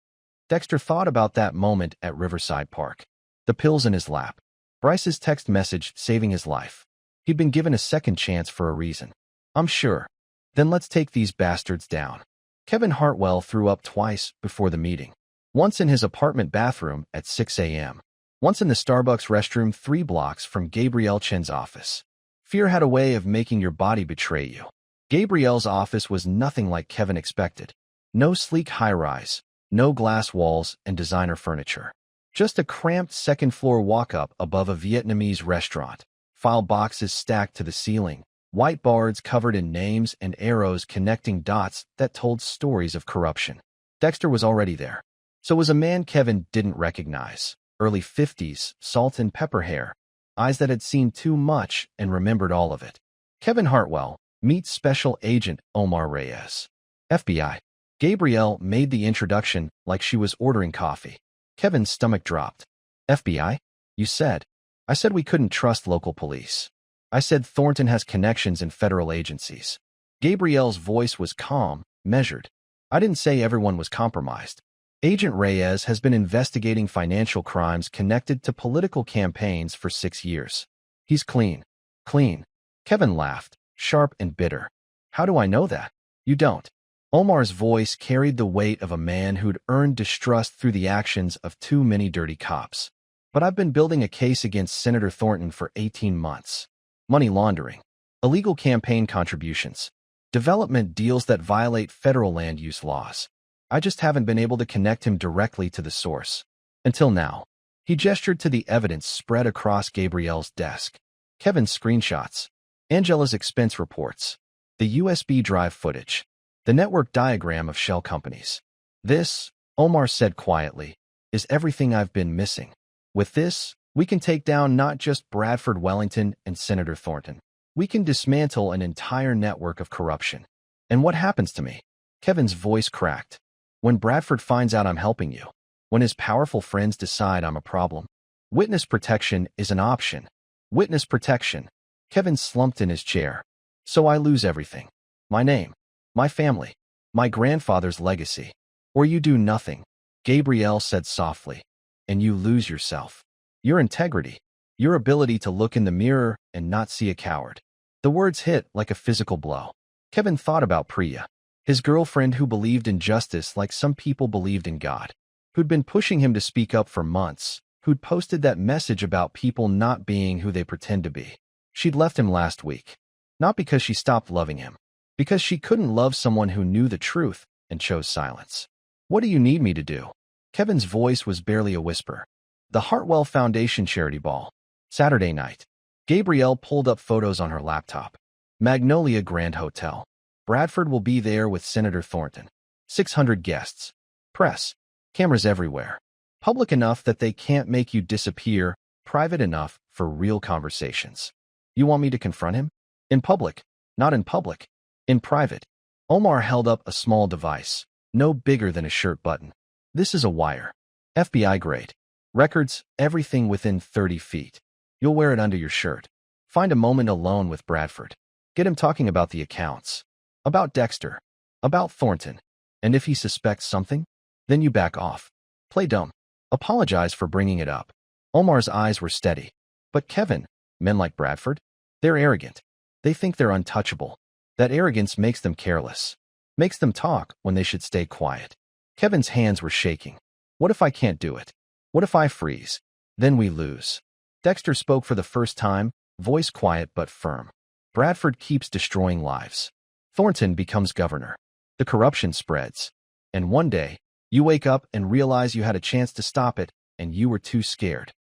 [SPEAKER 1] Dexter thought about that moment at Riverside Park. The pills in his lap. Bryce's text message saving his life. He'd been given a second chance for a reason. I'm sure. Then let's take these bastards down. Kevin Hartwell threw up twice before the meeting. Once in his apartment bathroom at 6 a.m. Once in the Starbucks restroom 3 blocks from Gabrielle Chen's office. Fear had a way of making your body betray you. Gabrielle's office was nothing like Kevin expected. No sleek high-rise, no glass walls and designer furniture. Just a cramped second-floor walk-up above a Vietnamese restaurant. File boxes stacked to the ceiling, whiteboards covered in names and arrows connecting dots that told stories of corruption. Dexter was already there. So was a man Kevin didn't recognize. Early 50s, salt and pepper hair, eyes that had seen too much and remembered all of it. Kevin Hartwell meets Special Agent Omar Reyes. FBI. Gabrielle made the introduction like she was ordering coffee. Kevin's stomach dropped. FBI? You said. I said we couldn't trust local police. I said Thornton has connections in federal agencies. Gabrielle's voice was calm, measured. I didn't say everyone was compromised. Agent Reyes has been investigating financial crimes connected to political campaigns for 6 years. He's clean. Clean. Kevin laughed, sharp and bitter. How do I know that? You don't. Omar's voice carried the weight of a man who'd earned distrust through the actions of too many dirty cops. But I've been building a case against Senator Thornton for 18 months. Money laundering, illegal campaign contributions, development deals that violate federal land use laws. I just haven't been able to connect him directly to the source. Until now. He gestured to the evidence spread across Gabrielle's desk. Kevin's screenshots, Angela's expense reports, the USB drive footage, the network diagram of shell companies. This, Omar said quietly, is everything I've been missing. With this, we can take down not just Bradford Wellington and Senator Thornton. We can dismantle an entire network of corruption. And what happens to me? Kevin's voice cracked. When Bradford finds out I'm helping you. When his powerful friends decide I'm a problem. Witness protection is an option. Witness protection. Kevin slumped in his chair. So I lose everything. My name. My family. My grandfather's legacy. Or you do nothing. Gabrielle said softly. And you lose yourself. Your integrity. Your ability to look in the mirror and not see a coward. The words hit like a physical blow. Kevin thought about Priya. His girlfriend who believed in justice like some people believed in God. Who'd been pushing him to speak up for months. Who'd posted that message about people not being who they pretend to be. She'd left him last week. Not because she stopped loving him. Because she couldn't love someone who knew the truth and chose silence. What do you need me to do? Kevin's voice was barely a whisper. The Hartwell Foundation charity ball. Saturday night. Gabrielle pulled up photos on her laptop. Magnolia Grand Hotel. Bradford will be there with Senator Thornton. 600 guests. Press. Cameras everywhere. Public enough that they can't make you disappear. Private enough for real conversations. You want me to confront him? In public. Not in public. In private. Omar held up a small device. No bigger than a shirt button. This is a wire. FBI grade. Records, everything within 30 feet. You'll wear it under your shirt. Find a moment alone with Bradford. Get him talking about the accounts. About Dexter. About Thornton. And if he suspects something, then you back off. Play dumb. Apologize for bringing it up. Omar's eyes were steady. But Kevin, men like Bradford, they're arrogant. They think they're untouchable. That arrogance makes them careless. Makes them talk when they should stay quiet. Kevin's hands were shaking. What if I can't do it? What if I freeze? Then we lose. Dexter spoke for the first time, voice quiet but firm. Bradford keeps destroying lives. Thornton becomes governor. The corruption spreads. And one day, you wake up and realize you had a chance to stop it, and you were too scared.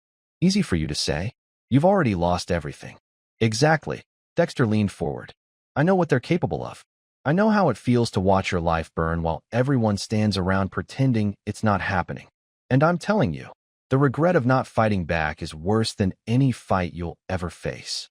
[SPEAKER 1] Easy for you to say. You've already lost everything. Exactly. Dexter leaned forward. I know what they're capable of. I know how it feels to watch your life burn while everyone stands around pretending it's not happening. And I'm telling you, the regret of not fighting back is worse than any fight you'll ever face.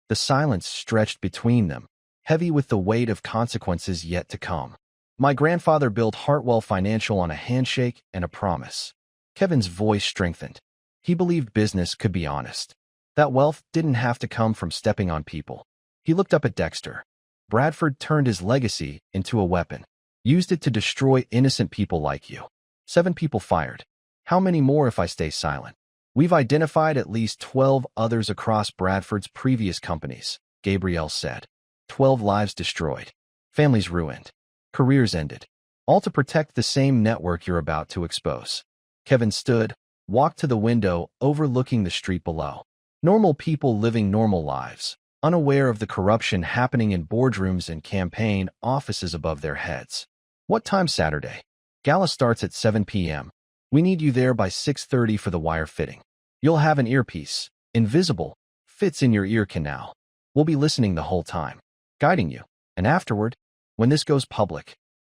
[SPEAKER 1] The silence stretched between them, heavy with the weight of consequences yet to come. My grandfather built Hartwell Financial on a handshake and a promise. Kevin's voice strengthened. He believed business could be honest. That wealth didn't have to come from stepping on people. He looked up at Dexter. Bradford turned his legacy into a weapon. Used it to destroy innocent people like you. 7 people fired. How many more if I stay silent? We've identified at least 12 others across Bradford's previous companies, Gabrielle said. 12 lives destroyed. Families ruined. Careers ended. All to protect the same network you're about to expose. Kevin stood, walked to the window overlooking the street below. Normal people living normal lives, unaware of the corruption happening in boardrooms and campaign offices above their heads. What time Saturday? Gala starts at 7 p.m. We need you there by 6:30 for the wire fitting. You'll have an earpiece, invisible, fits in your ear canal. We'll be listening the whole time. guiding you. And afterward, when this goes public,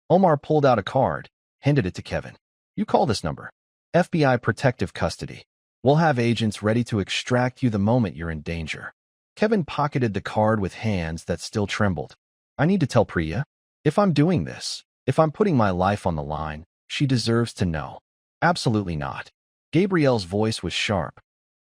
[SPEAKER 1] Omar pulled out a card, handed it to Kevin. You call this number. FBI protective custody. We'll have agents ready to extract you the moment you're in danger. Kevin pocketed the card with hands that still trembled. I need to tell Priya. If I'm doing this, if I'm putting my life on the line, she deserves to know. Absolutely not. Gabrielle's voice was sharp.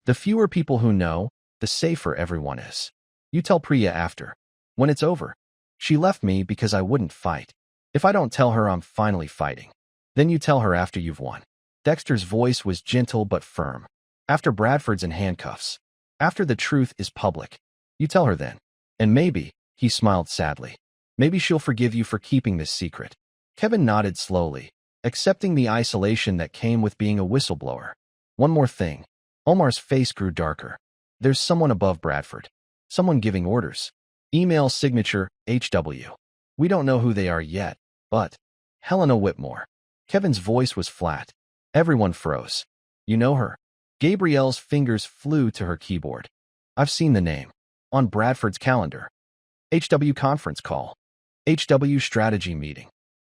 [SPEAKER 1] The fewer people who know, the safer everyone is. You tell Priya after. When it's over. She left me because I wouldn't fight. If I don't tell her I'm finally fighting, then you tell her after you've won. Dexter's voice was gentle but firm. After Bradford's in handcuffs. After the truth is public. You tell her then. And maybe, he smiled sadly, maybe she'll forgive you for keeping this secret. Kevin nodded slowly, accepting the isolation that came with being a whistleblower. One more thing. Omar's face grew darker. There's someone above Bradford. Someone giving orders. Email signature, HW. We don't know who they are yet, but Helena Whitmore. Kevin's voice was flat. Everyone froze. You know her? Gabrielle's fingers flew to her keyboard. I've seen the name. On Bradford's calendar. HW conference call. HW strategy meeting.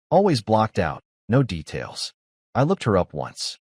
[SPEAKER 1] Always blocked out, no details. I looked her up once.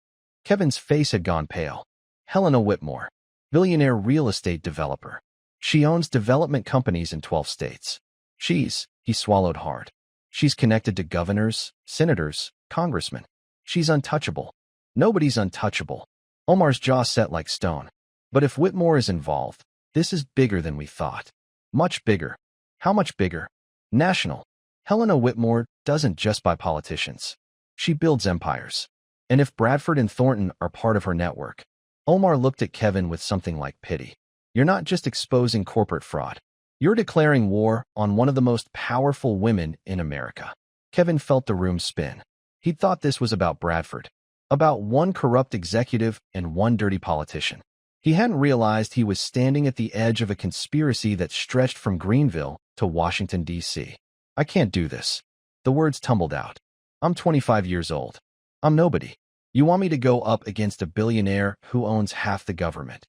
[SPEAKER 1] Kevin's face had gone pale. Helena Whitmore. Billionaire real estate developer. She owns development companies in 12 states. He swallowed hard. She's connected to governors, senators, congressmen. She's untouchable. Nobody's untouchable. Omar's jaw set like stone. But if Whitmore is involved, this is bigger than we thought. Much bigger. How much bigger? National. Helena Whitmore doesn't just buy politicians. She builds empires. And if Bradford and Thornton are part of her network, Omar looked at Kevin with something like pity. You're not just exposing corporate fraud. You're declaring war on one of the most powerful women in America. Kevin felt the room spin. He'd thought this was about Bradford. About one corrupt executive and one dirty politician. He hadn't realized he was standing at the edge of a conspiracy that stretched from Greenville to Washington, D.C. I can't do this. The words tumbled out. I'm 25 years old. I'm nobody. You want me to go up against a billionaire who owns half the government.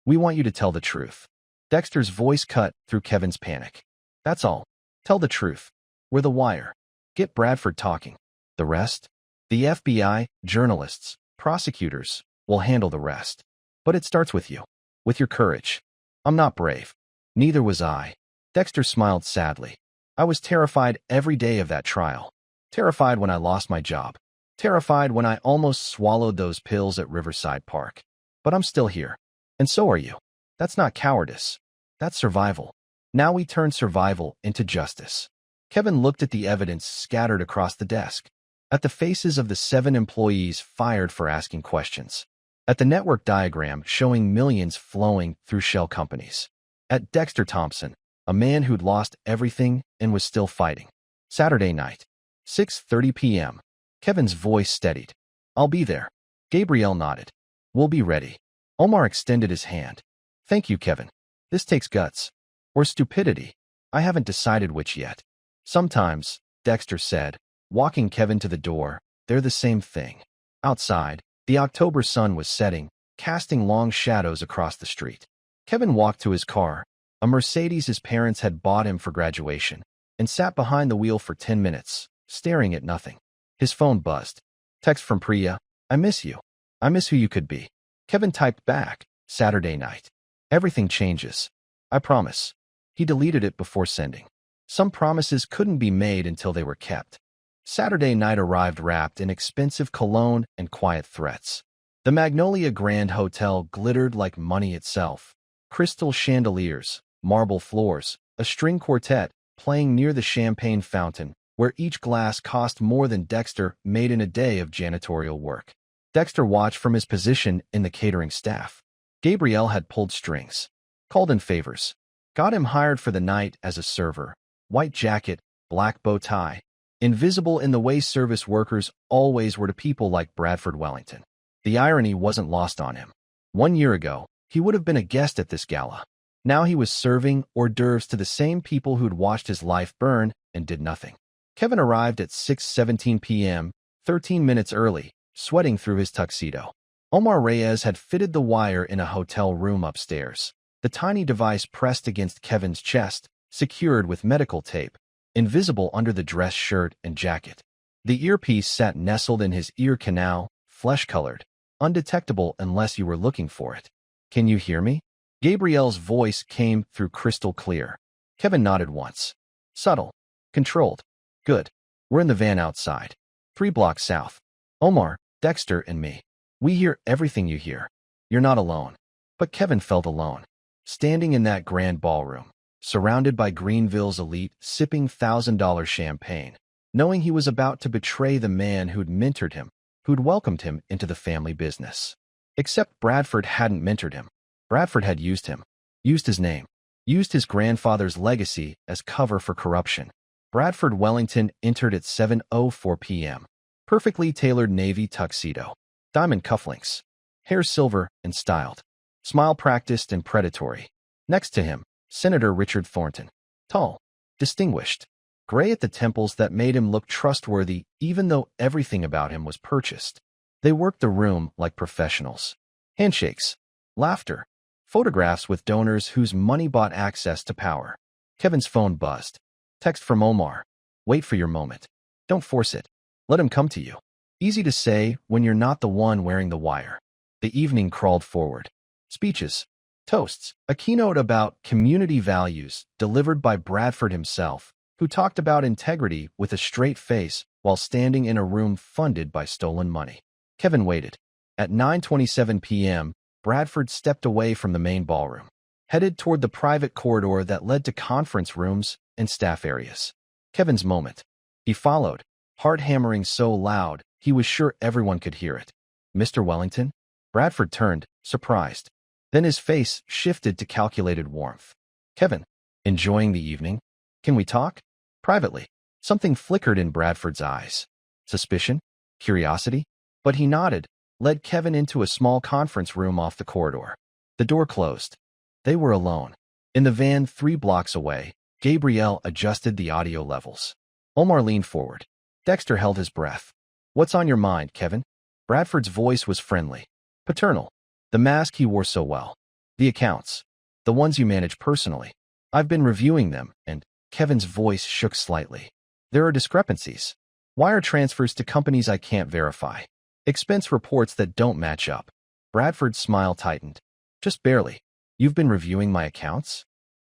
[SPEAKER 1] We want you to tell the truth. Dexter's voice cut through Kevin's panic. That's all. Tell the truth. We're the wire. Get Bradford talking. The rest? The FBI, journalists, prosecutors will handle the rest. But it starts with you. With your courage. I'm not brave. Neither was I. Dexter smiled sadly. I was terrified every day of that trial. Terrified when I lost my job. Terrified when I almost swallowed those pills at Riverside Park. But I'm still here. And so are you. That's not cowardice. That's survival. Now we turn survival into justice. Kevin looked at the evidence scattered across the desk. At the faces of the 7 employees fired for asking questions. At the network diagram showing millions flowing through shell companies. At Dexter Thompson, a man who'd lost everything and was still fighting. Saturday night, 6:30 p.m. Kevin's voice steadied. I'll be there. Gabrielle nodded. We'll be ready. Omar extended his hand. Thank you, Kevin. This takes guts. Or stupidity. I haven't decided which yet. Sometimes, Dexter said, walking Kevin to the door, they're the same thing. Outside, the October sun was setting, casting long shadows across the street. Kevin walked to his car, a Mercedes his parents had bought him for graduation, and sat behind the wheel for 10 minutes, staring at nothing. His phone buzzed. Text from Priya. I miss you. I miss who you could be. Kevin typed back. Saturday night. Everything changes. I promise. He deleted it before sending. Some promises couldn't be made until they were kept. Saturday night arrived wrapped in expensive cologne and quiet threats. The Magnolia Grand Hotel glittered like money itself. Crystal chandeliers, marble floors, a string quartet playing near the champagne fountain, where each glass cost more than Dexter made in a day of janitorial work. Dexter watched from his position in the catering staff. Gabrielle had pulled strings, called in favors, got him hired for the night as a server. White jacket, black bow tie. Invisible in the way service workers always were to people like Bradford Wellington. The irony wasn't lost on him. 1 year ago, he would have been a guest at this gala. Now he was serving hors d'oeuvres to the same people who'd watched his life burn and did nothing. Kevin arrived at 6:17 p.m., 13 minutes early, sweating through his tuxedo. Omar Reyes had fitted the wire in a hotel room upstairs. The tiny device pressed against Kevin's chest, secured with medical tape, invisible under the dress shirt and jacket. The earpiece sat nestled in his ear canal, flesh-colored, undetectable unless you were looking for it. "Can you hear me?" Gabrielle's voice came through crystal clear. Kevin nodded once. Subtle. Controlled. "Good. We're in the van outside. 3 blocks south. Omar, Dexter, and me. We hear everything you hear. You're not alone." But Kevin felt alone. Standing in that grand ballroom, surrounded by Greenville's elite, sipping $1,000 champagne, knowing he was about to betray the man who'd mentored him, who'd welcomed him into the family business. Except Bradford hadn't mentored him. Bradford had used him, used his name, used his grandfather's legacy as cover for corruption. Bradford Wellington entered at 7:04 p.m. Perfectly tailored navy tuxedo, diamond cufflinks, hair silver and styled, smile practiced and predatory. Next to him, Senator Richard Thornton, tall, distinguished, gray at the temples that made him look trustworthy even though everything about him was purchased. They worked the room like professionals. Handshakes, laughter, photographs with donors whose money bought access to power. Kevin's phone buzzed. Text from Omar. "Wait for your moment. Don't force it. Let him come to you." Easy to say when you're not the one wearing the wire. The evening crawled forward. Speeches, toasts, a keynote about community values delivered by Bradford himself, who talked about integrity with a straight face while standing in a room funded by stolen money. Kevin waited. At 9:27 p.m., Bradford stepped away from the main ballroom, headed toward the private corridor that led to conference rooms and staff areas. Kevin's moment. He followed, heart hammering so loud he was sure everyone could hear it. "Mr. Wellington?" Bradford turned, surprised. Then his face shifted to calculated warmth. "Kevin, enjoying the evening? Can we talk?" Privately. Something flickered in Bradford's eyes. Suspicion? Curiosity? But he nodded, led Kevin into a small conference room off the corridor. The door closed. They were alone. In the van 3 blocks away, Gabrielle adjusted the audio levels. Omar leaned forward. Dexter held his breath. "What's on your mind, Kevin?" Bradford's voice was friendly, paternal. The mask he wore so well. "The accounts. The ones you manage personally. I've been reviewing them," and Kevin's voice shook slightly. "There are discrepancies. Wire transfers to companies I can't verify. Expense reports that don't match up." Bradford's smile tightened. "Just barely. You've been reviewing my accounts?"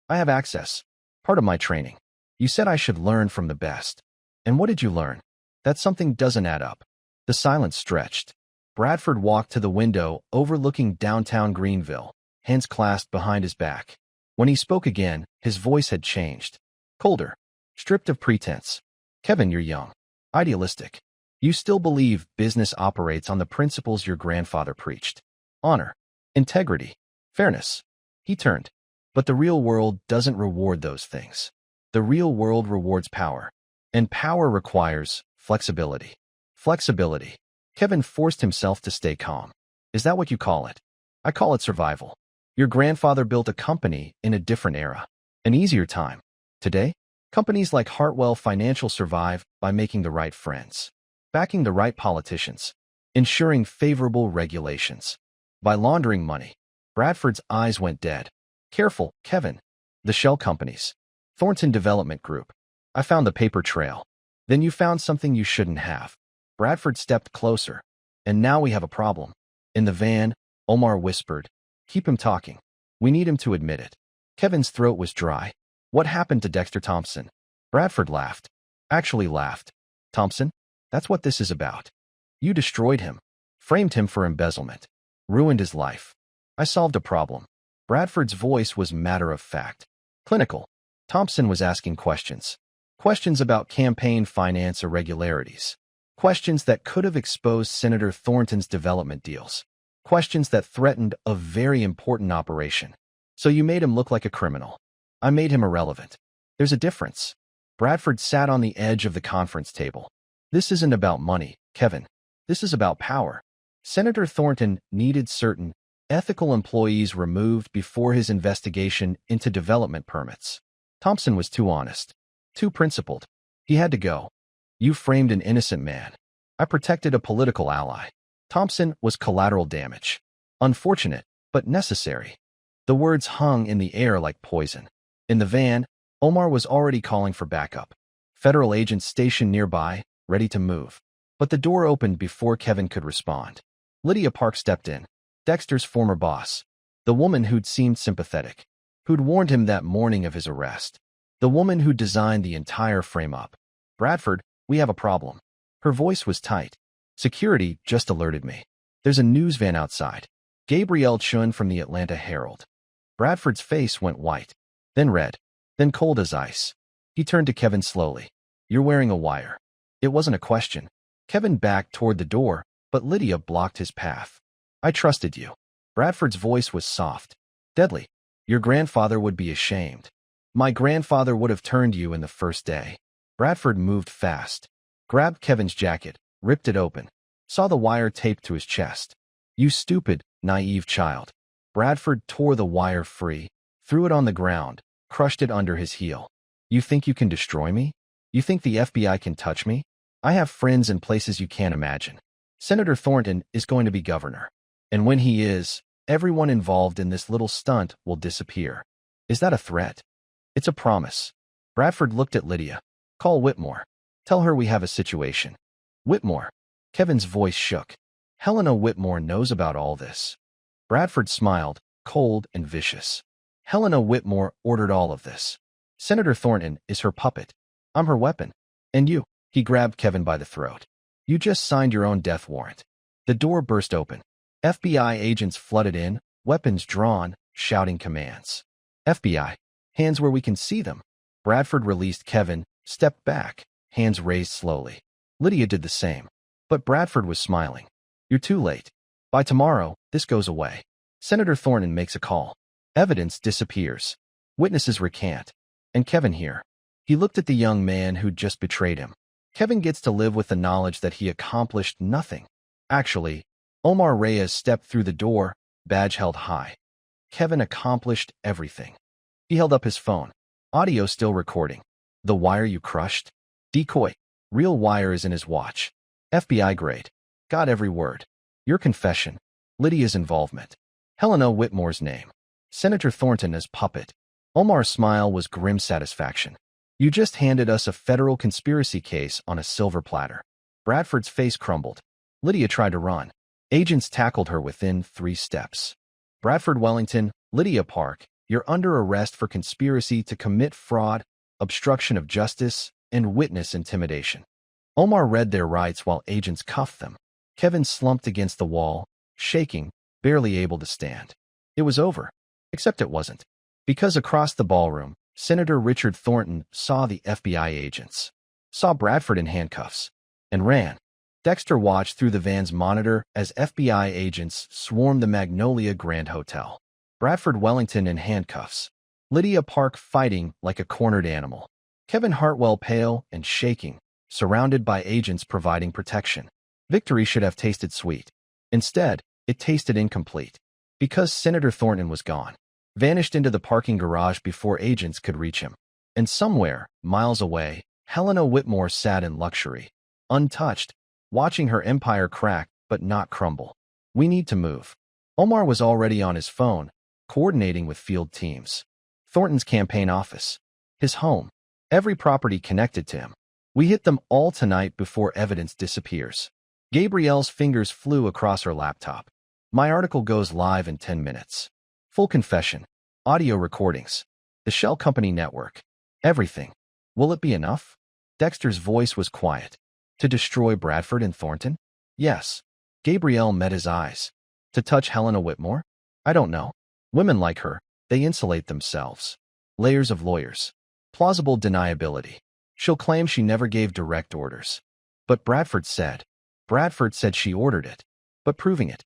[SPEAKER 1] "I have access. Part of my training. You said I should learn from the best. And what did you learn?" "That something doesn't add up." The silence stretched. Bradford walked to the window overlooking downtown Greenville, hands clasped behind his back. When he spoke again, his voice had changed. Colder. Stripped of pretense. "Kevin, you're young. Idealistic. You still believe business operates on the principles your grandfather preached. Honor. Integrity. Fairness." He turned. "But the real world doesn't reward those things. The real world rewards power. And power requires flexibility." Flexibility. Kevin forced himself to stay calm. "Is that what you call it?" "I call it survival. Your grandfather built a company in a different era. An easier time. Today, companies like Hartwell Financial survive by making the right friends, backing the right politicians, ensuring favorable regulations, by laundering money." Bradford's eyes went dead. "Careful, Kevin. The shell companies. Thornton Development Group. I found the paper trail. Then you found something you shouldn't have." Bradford stepped closer. "And now we have a problem." In the van, Omar whispered, "Keep him talking. We need him to admit it." Kevin's throat was dry. "What happened to Dexter Thompson?" Bradford laughed. Actually laughed. "Thompson? That's what this is about. You destroyed him. Framed him for embezzlement. Ruined his life. I solved a problem." Bradford's voice was matter of fact. Clinical. Thompson was asking questions. Questions about campaign finance irregularities. Questions that could have exposed Senator Thornton's development deals. Questions that threatened a very important operation. "So you made him look like a criminal. I made him irrelevant. There's a difference." Bradford sat on the edge of the conference table. "This isn't about money, Kevin. This is about power. Senator Thornton needed certain ethical employees removed before his investigation into development permits. Thompson was too honest, too principled. He had to go. You framed an innocent man. I protected a political ally. Thompson was collateral damage. Unfortunate, but necessary." The words hung in the air like poison. In the van, Omar was already calling for backup. Federal agents stationed nearby, ready to move. But the door opened before Kevin could respond. Lydia Park stepped in, Dexter's former boss, the woman who'd seemed sympathetic, who'd warned him that morning of his arrest, the woman who designed the entire frame-up. "Bradford, we have a problem." Her voice was tight. "Security just alerted me. There's a news van outside." Gabriel Chun from the Atlanta Herald. Bradford's face went white, then red, then cold as ice. He turned to Kevin slowly. "You're wearing a wire." It wasn't a question. Kevin backed toward the door, but Lydia blocked his path. "I trusted you." Bradford's voice was soft, deadly. "Your grandfather would be ashamed. My grandfather would have turned you in the first day." Bradford moved fast, grabbed Kevin's jacket, ripped it open, saw the wire taped to his chest. "You stupid, naive child." Bradford tore the wire free, threw it on the ground, crushed it under his heel. "You think you can destroy me? You think the FBI can touch me? I have friends in places you can't imagine. Senator Thornton is going to be governor. And when he is, everyone involved in this little stunt will disappear." "Is that a threat?" "It's a promise." Bradford looked at Lydia. "Call Whitmore. Tell her we have a situation." "Whitmore?" Kevin's voice shook. "Helena Whitmore knows about all this." Bradford smiled, cold and vicious. "Helena Whitmore ordered all of this. Senator Thornton is her puppet. I'm her weapon. And you," he grabbed Kevin by the throat. "You just signed your own death warrant." The door burst open. FBI agents flooded in, weapons drawn, shouting commands. "FBI, hands where we can see them." Bradford released Kevin, stepped back, hands raised slowly. Lydia did the same. But Bradford was smiling. "You're too late. By tomorrow, this goes away. Senator Thornton makes a call. Evidence disappears. Witnesses recant. And Kevin here." He looked at the young man who'd just betrayed him. "Kevin gets to live with the knowledge that he accomplished nothing." Actually, Omar Reyes stepped through the door, badge held high. Kevin accomplished everything. He held up his phone. Audio still recording. "The wire you crushed? Decoy. Real wire is in his watch. FBI grade. Got every word. Your confession. Lydia's involvement. Helena Whitmore's name. Senator Thornton as puppet." Omar's smile was grim satisfaction. "You just handed us a federal conspiracy case on a silver platter." Bradford's face crumbled. Lydia tried to run. Agents tackled her within 3 steps. "Bradford Wellington, Lydia Park, you're under arrest for conspiracy to commit fraud, obstruction of justice, and witness intimidation." Omar read their rights while agents cuffed them. Kevin slumped against the wall, shaking, barely able to stand. It was over. Except it wasn't. Because across the ballroom, Senator Richard Thornton saw the FBI agents, saw Bradford in handcuffs, and ran. Dexter watched through the van's monitor as FBI agents swarmed the Magnolia Grand Hotel. Bradford Wellington in handcuffs. Lydia Park fighting like a cornered animal. Kevin Hartwell pale and shaking, surrounded by agents providing protection. Victory should have tasted sweet. Instead, it tasted incomplete. Because Senator Thornton was gone. Vanished into the parking garage before agents could reach him. And somewhere, miles away, Helena Whitmore sat in luxury, untouched, watching her empire crack but not crumble. "We need to move." Omar was already on his phone, coordinating with field teams. Thornton's campaign office. His home. Every property connected to him. "We hit them all tonight before evidence disappears." Gabrielle's fingers flew across her laptop. "My article goes live in 10 minutes. Full confession. Audio recordings. The Shell Company network. Everything. Will it be enough?" Dexter's voice was quiet. "To destroy Bradford and Thornton?" "Yes." Gabrielle met his eyes. "To touch Helena Whitmore?" "I don't know. Women like her, they insulate themselves. Layers of lawyers. Plausible deniability. She'll claim she never gave direct orders. But Bradford said she ordered it. But proving it."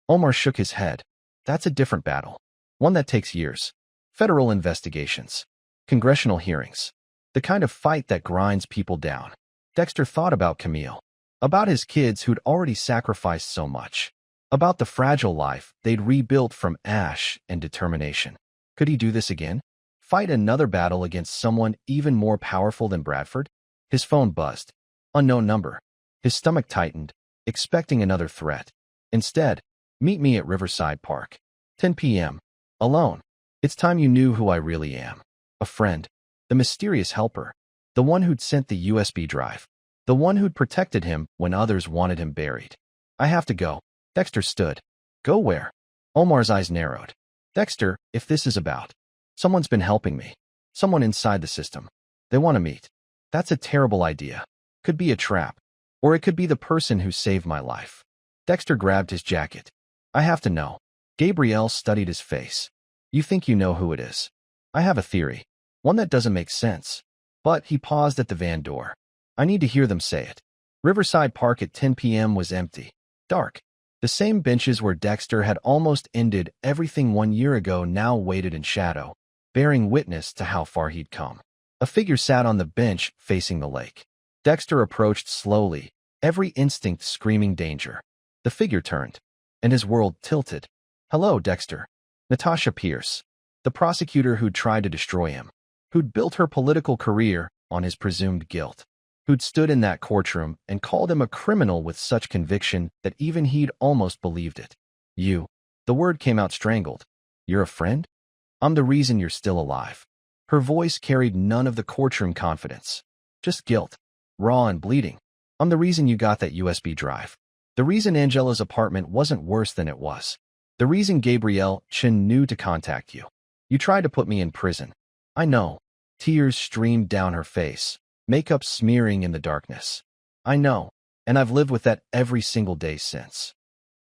[SPEAKER 1] Omar shook his head. "That's a different battle. One that takes years. Federal investigations. Congressional hearings. The kind of fight that grinds people down." Dexter thought about Camille. About his kids who'd already sacrificed so much. About the fragile life they'd rebuilt from ash and determination. Could he do this again? Fight another battle against someone even more powerful than Bradford? His phone buzzed. Unknown number. His stomach tightened, expecting another threat. Instead, "Meet me at Riverside Park. 10 p.m. Alone. It's time you knew who I really am. A friend." The mysterious helper. The one who'd sent the USB drive. The one who'd protected him when others wanted him buried. I have to go. Dexter stood. Go where? Omar's eyes narrowed. Dexter, if this is about. Someone's been helping me. Someone inside the system. They want to meet. That's a terrible idea. Could be a trap. Or it could be the person who saved my life. Dexter grabbed his jacket. I have to know. Gabrielle studied his face. You think you know who it is? I have a theory. One that doesn't make sense. But he paused at the van door. I need to hear them say it. Riverside Park at 10 p.m. was empty. Dark. The same benches where Dexter had almost ended everything 1 year ago now waited in shadow, bearing witness to how far he'd come. A figure sat on the bench facing the lake. Dexter approached slowly, every instinct screaming danger. The figure turned, and his world tilted. Hello, Dexter. Natasha Pierce, the prosecutor who'd tried to destroy him, who'd built her political career on his presumed guilt, who'd stood in that courtroom and called him a criminal with such conviction that even he'd almost believed it. You. The word came out strangled. You're a friend? I'm the reason you're still alive. Her voice carried none of the courtroom confidence. Just guilt. Raw and bleeding. I'm the reason you got that USB drive. The reason Angela's apartment wasn't worse than it was. The reason Gabrielle Chen knew to contact you. You tried to put me in prison. I know. Tears streamed down her face, makeup smearing in the darkness. I know, and I've lived with that every single day since.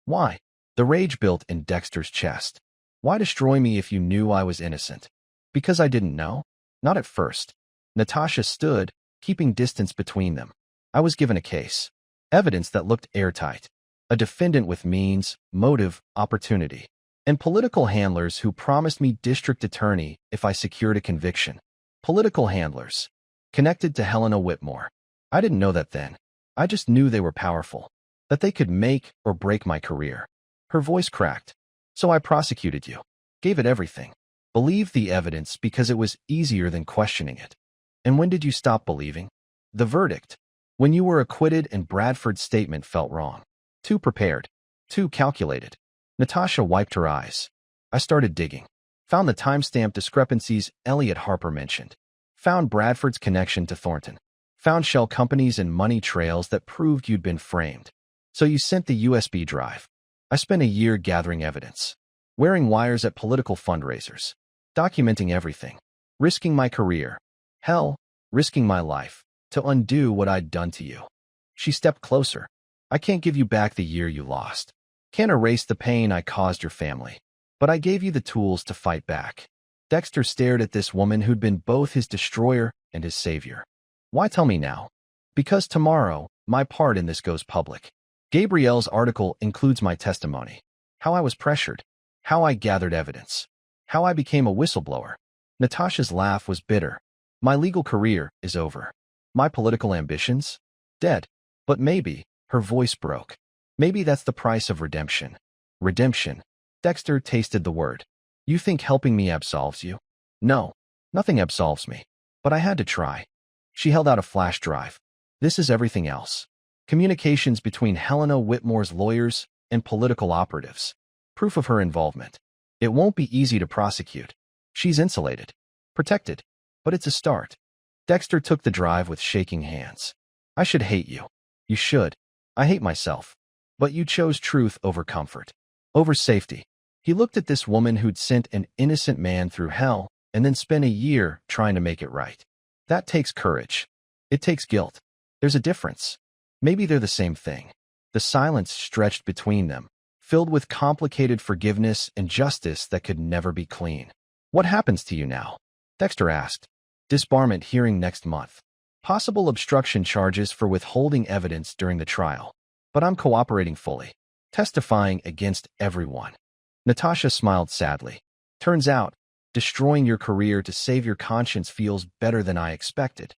[SPEAKER 1] Why? The rage built in Dexter's chest. Why destroy me if you knew I was innocent? Because I didn't know? Not at first. Natasha stood, keeping distance between them. I was given a case. Evidence that looked airtight. A defendant with means, motive, opportunity. And political handlers who promised me district attorney if I secured a conviction. Political handlers. Connected to Helena Whitmore. I didn't know that then. I just knew they were powerful. That they could make or break my career. Her voice cracked. So I prosecuted you. Gave it everything. Believed the evidence because it was easier than questioning it. And when did you stop believing? The verdict. When you were acquitted and Bradford's statement felt wrong. Too prepared. Too calculated. Natasha wiped her eyes. I started digging. Found the timestamp discrepancies Elliot Harper mentioned. Found Bradford's connection to Thornton. Found shell companies and money trails that proved you'd been framed. So you sent the USB drive. I spent a year gathering evidence. Wearing wires at political fundraisers. Documenting everything. Risking my career. Hell, risking my life. To undo what I'd done to you. She stepped closer. I can't give you back the year you lost. Can't erase the pain I caused your family. But I gave you the tools to fight back. Dexter stared at this woman who'd been both his destroyer and his savior. Why tell me now? Because tomorrow, my part in this goes public. Gabrielle's article includes my testimony. How I was pressured. How I gathered evidence. How I became a whistleblower. Natasha's laugh was bitter. My legal career is over. My political ambitions? Dead. But maybe, her voice broke. Maybe that's the price of redemption. Redemption. Dexter tasted the word. You think helping me absolves you? No, nothing absolves me. But I had to try. She held out a flash drive. This is everything else. Communications between Helena Whitmore's lawyers and political operatives. Proof of her involvement. It won't be easy to prosecute. She's insulated. Protected. But it's a start. Dexter took the drive with shaking hands. I should hate you. You should. I hate myself. But you chose truth over comfort. Over safety. He looked at this woman who'd sent an innocent man through hell and then spent a year trying to make it right. That takes courage. It takes guilt. There's a difference. Maybe they're the same thing. The silence stretched between them, filled with complicated forgiveness and justice that could never be clean. What happens to you now? Dexter asked. Disbarment hearing next month. Possible obstruction charges for withholding evidence during the trial. But I'm cooperating fully. Testifying against everyone. Natasha smiled sadly. Turns out, destroying your career to save your conscience feels better than I expected.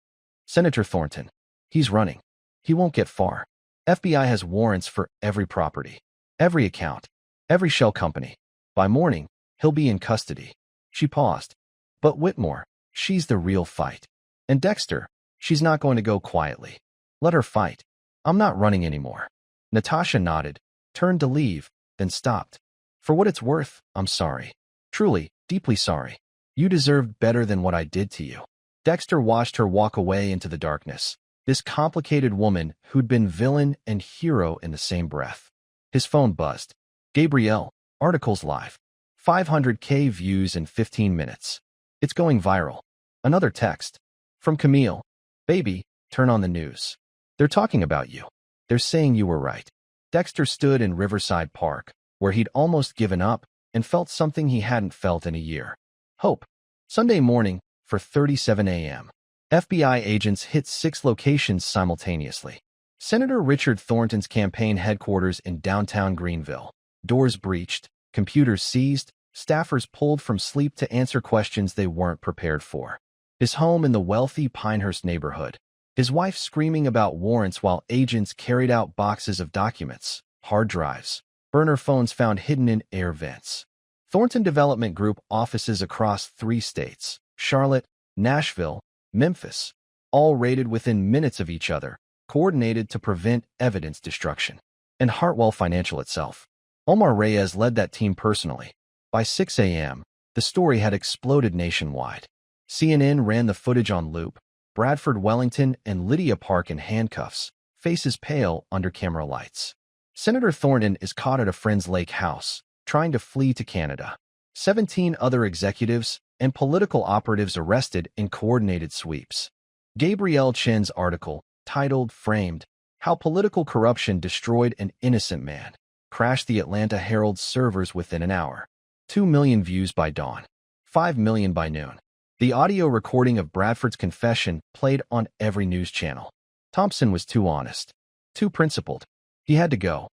[SPEAKER 1] Senator Thornton. He's running. He won't get far. FBI has warrants for every property. Every account. Every shell company. By morning, he'll be in custody. She paused. But Whitmore, she's the real fight. And Dexter, she's not going to go quietly. Let her fight. I'm not running anymore. Natasha nodded, turned to leave, then stopped. For what it's worth, I'm sorry. Truly, deeply sorry. You deserved better than what I did to you. Dexter watched her walk away into the darkness, this complicated woman who'd been villain and hero in the same breath. His phone buzzed. Gabrielle, articles live. 500K views in 15 minutes. It's going viral. Another text. From Camille. Baby, turn on the news. They're talking about you. They're saying you were right. Dexter stood in Riverside Park, where he'd almost given up, and felt something he hadn't felt in a year. Hope. Sunday morning, 4:37 a.m. FBI agents hit 6 locations simultaneously. Senator Richard Thornton's campaign headquarters in downtown Greenville. Doors breached, computers seized, staffers pulled from sleep to answer questions they weren't prepared for. His home in the wealthy Pinehurst neighborhood. His wife screaming about warrants while agents carried out boxes of documents, hard drives, burner phones found hidden in air vents. Thornton Development Group offices across 3 states, Charlotte, Nashville, Memphis, all raided within minutes of each other, coordinated to prevent evidence destruction. And Hartwell Financial itself. Omar Reyes led that team personally. By 6 a.m., the story had exploded nationwide. CNN ran the footage on loop. Bradford Wellington and Lydia Park in handcuffs, faces pale under camera lights. Senator Thornton is caught at a friend's lake house, trying to flee to Canada. 17 other executives and political operatives arrested in coordinated sweeps. Gabrielle Chen's article, titled Framed, How Political Corruption Destroyed an Innocent Man, crashed the Atlanta Herald's servers within an hour. 2 million views by dawn. 5 million by noon. The audio recording of Bradford's confession played on every news channel. Thompson was too honest, too principled. He had to go.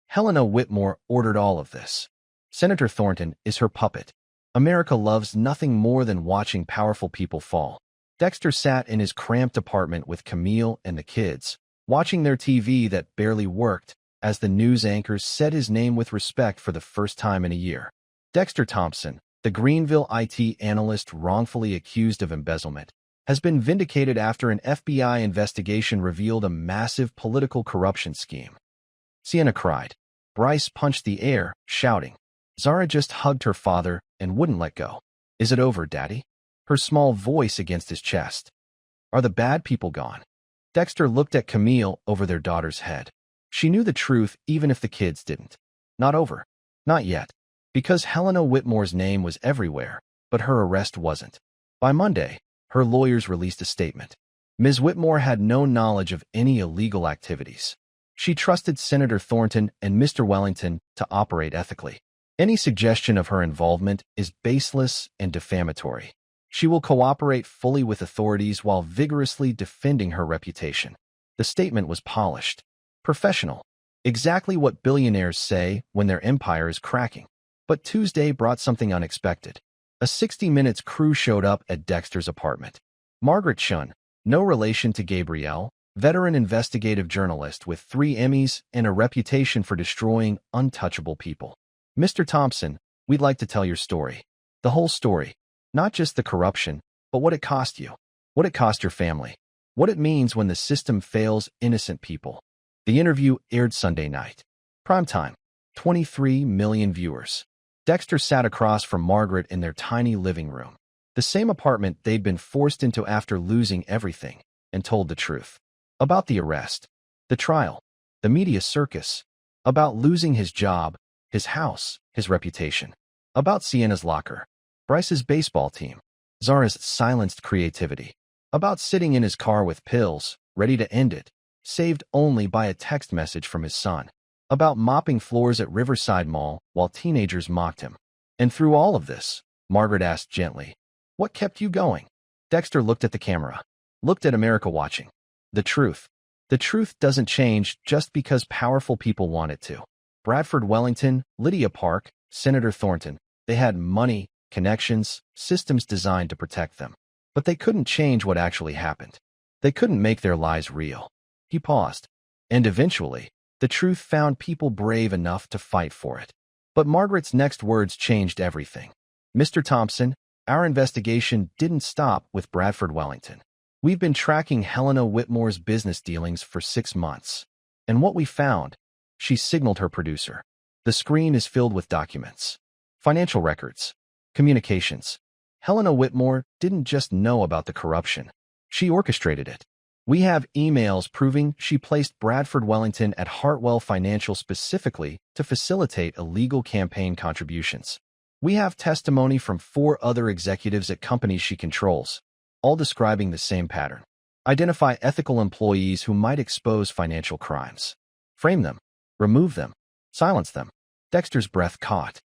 [SPEAKER 1] Helena Whitmore ordered all of this. Senator Thornton is her puppet. America loves nothing more than watching powerful people fall. Dexter sat in his cramped apartment with Camille and the kids, watching their TV that barely worked as the news anchors said his name with respect for the first time in a year. Dexter Thompson, the Greenville IT analyst wrongfully accused of embezzlement, has been vindicated after an FBI investigation revealed a massive political corruption scheme. Sienna cried. Bryce punched the air, shouting. Zara just hugged her father and wouldn't let go. Is it over, Daddy? Her small voice against his chest. Are the bad people gone? Dexter looked at Camille over their daughter's head. She knew the truth even if the kids didn't. Not over. Not yet. Because Helena Whitmore's name was everywhere, but her arrest wasn't. By Monday, her lawyers released a statement. Ms. Whitmore had no knowledge of any illegal activities. She trusted Senator Thornton and Mr. Wellington to operate ethically. Any suggestion of her involvement is baseless and defamatory. She will cooperate fully with authorities while vigorously defending her reputation. The statement was polished, professional, exactly what billionaires say when their empire is cracking. But Tuesday brought something unexpected. A 60 Minutes crew showed up at Dexter's apartment. Margaret Shun, no relation to Gabrielle, veteran investigative journalist with 3 Emmys and a reputation for destroying untouchable people. Mr. Thompson, we'd like to tell your story. The whole story. Not just the corruption, but what it cost you. What it cost your family. What it means when the system fails innocent people. The interview aired Sunday night. Primetime. 23 million viewers. Dexter sat across from Margaret in their tiny living room, the same apartment they'd been forced into after losing everything, and told the truth. About the arrest, the trial, the media circus, about losing his job, his house, his reputation, about Sienna's locker, Bryce's baseball team, Zara's silenced creativity, about sitting in his car with pills, ready to end it, saved only by a text message from his son. About mopping floors at Riverside Mall while teenagers mocked him. And through all of this, Margaret asked gently, what kept you going? Dexter looked at the camera, looked at America watching. The truth. The truth doesn't change just because powerful people want it to. Bradford Wellington, Lydia Park, Senator Thornton, they had money, connections, systems designed to protect them. But they couldn't change what actually happened. They couldn't make their lies real. He paused. And eventually, the truth found people brave enough to fight for it. But Margaret's next words changed everything. Mr. Thompson, our investigation didn't stop with Bradford Wellington. We've been tracking Helena Whitmore's business dealings for 6 months. And what we found, she signaled her producer. The screen is filled with documents. Financial records. Communications. Helena Whitmore didn't just know about the corruption. She orchestrated it. We have emails proving she placed Bradford Wellington at Hartwell Financial specifically to facilitate illegal campaign contributions. We have testimony from 4 other executives at companies she controls, all describing the same pattern. Identify ethical employees who might expose financial crimes. Frame them. Remove them. Silence them. Dexter's breath caught.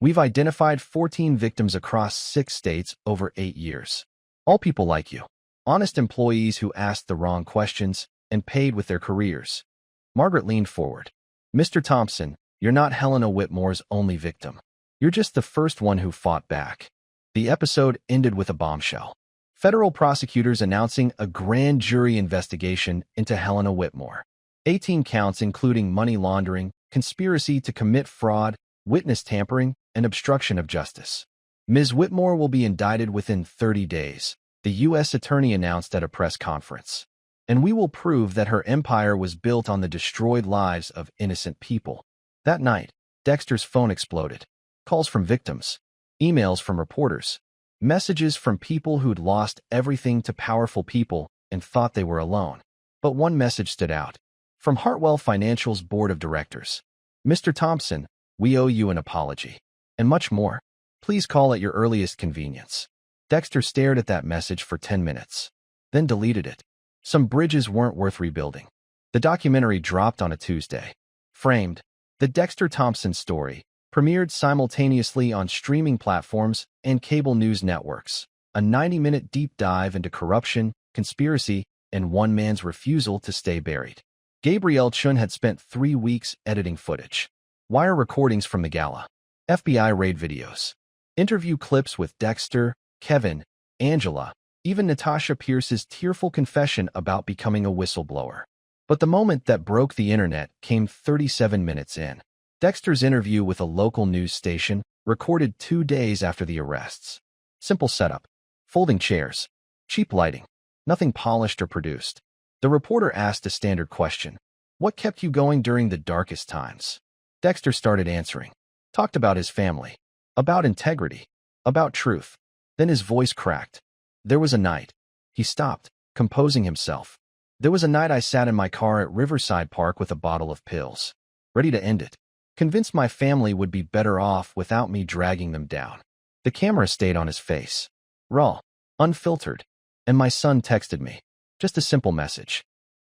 [SPEAKER 1] We've identified 14 victims across 6 states over 8 years. All people like you. Honest employees who asked the wrong questions and paid with their careers. Margaret leaned forward. Mr. Thompson, you're not Helena Whitmore's only victim. You're just the first one who fought back. The episode ended with a bombshell. Federal prosecutors announcing a grand jury investigation into Helena Whitmore. 18 counts including money laundering, conspiracy to commit fraud, witness tampering, and obstruction of justice. Ms. Whitmore will be indicted within 30 days, the U.S. Attorney announced at a press conference. And we will prove that her empire was built on the destroyed lives of innocent people. That night, Dexter's phone exploded. Calls from victims, emails from reporters, messages from people who'd lost everything to powerful people and thought they were alone. But one message stood out. From Hartwell Financial's board of directors. Mr. Thompson, we owe you an apology. And much more. Please call at your earliest convenience. Dexter stared at that message for 10 minutes, then deleted it. Some bridges weren't worth rebuilding. The documentary dropped on a Tuesday. Framed, The Dexter Thompson Story, premiered simultaneously on streaming platforms and cable news networks. A 90-minute deep dive into corruption, conspiracy, and one man's refusal to stay buried. Gabrielle Chun had spent 3 weeks editing footage. Wire recordings from the gala. FBI raid videos. Interview clips with Dexter, Kevin, Angela, even Natasha Pierce's tearful confession about becoming a whistleblower. But the moment that broke the internet came 37 minutes in. Dexter's interview with a local news station, recorded 2 days after the arrests. Simple setup. Folding chairs. Cheap lighting. Nothing polished or produced. The reporter asked a standard question. What kept you going during the darkest times? Dexter started answering. Talked about his family. About integrity. About truth. Then his voice cracked. There was a night. He stopped, composing himself. There was a night I sat in my car at Riverside Park with a bottle of pills. Ready to end it. Convinced my family would be better off without me dragging them down. The camera stayed on his face. Raw. Unfiltered. And my son texted me. Just a simple message.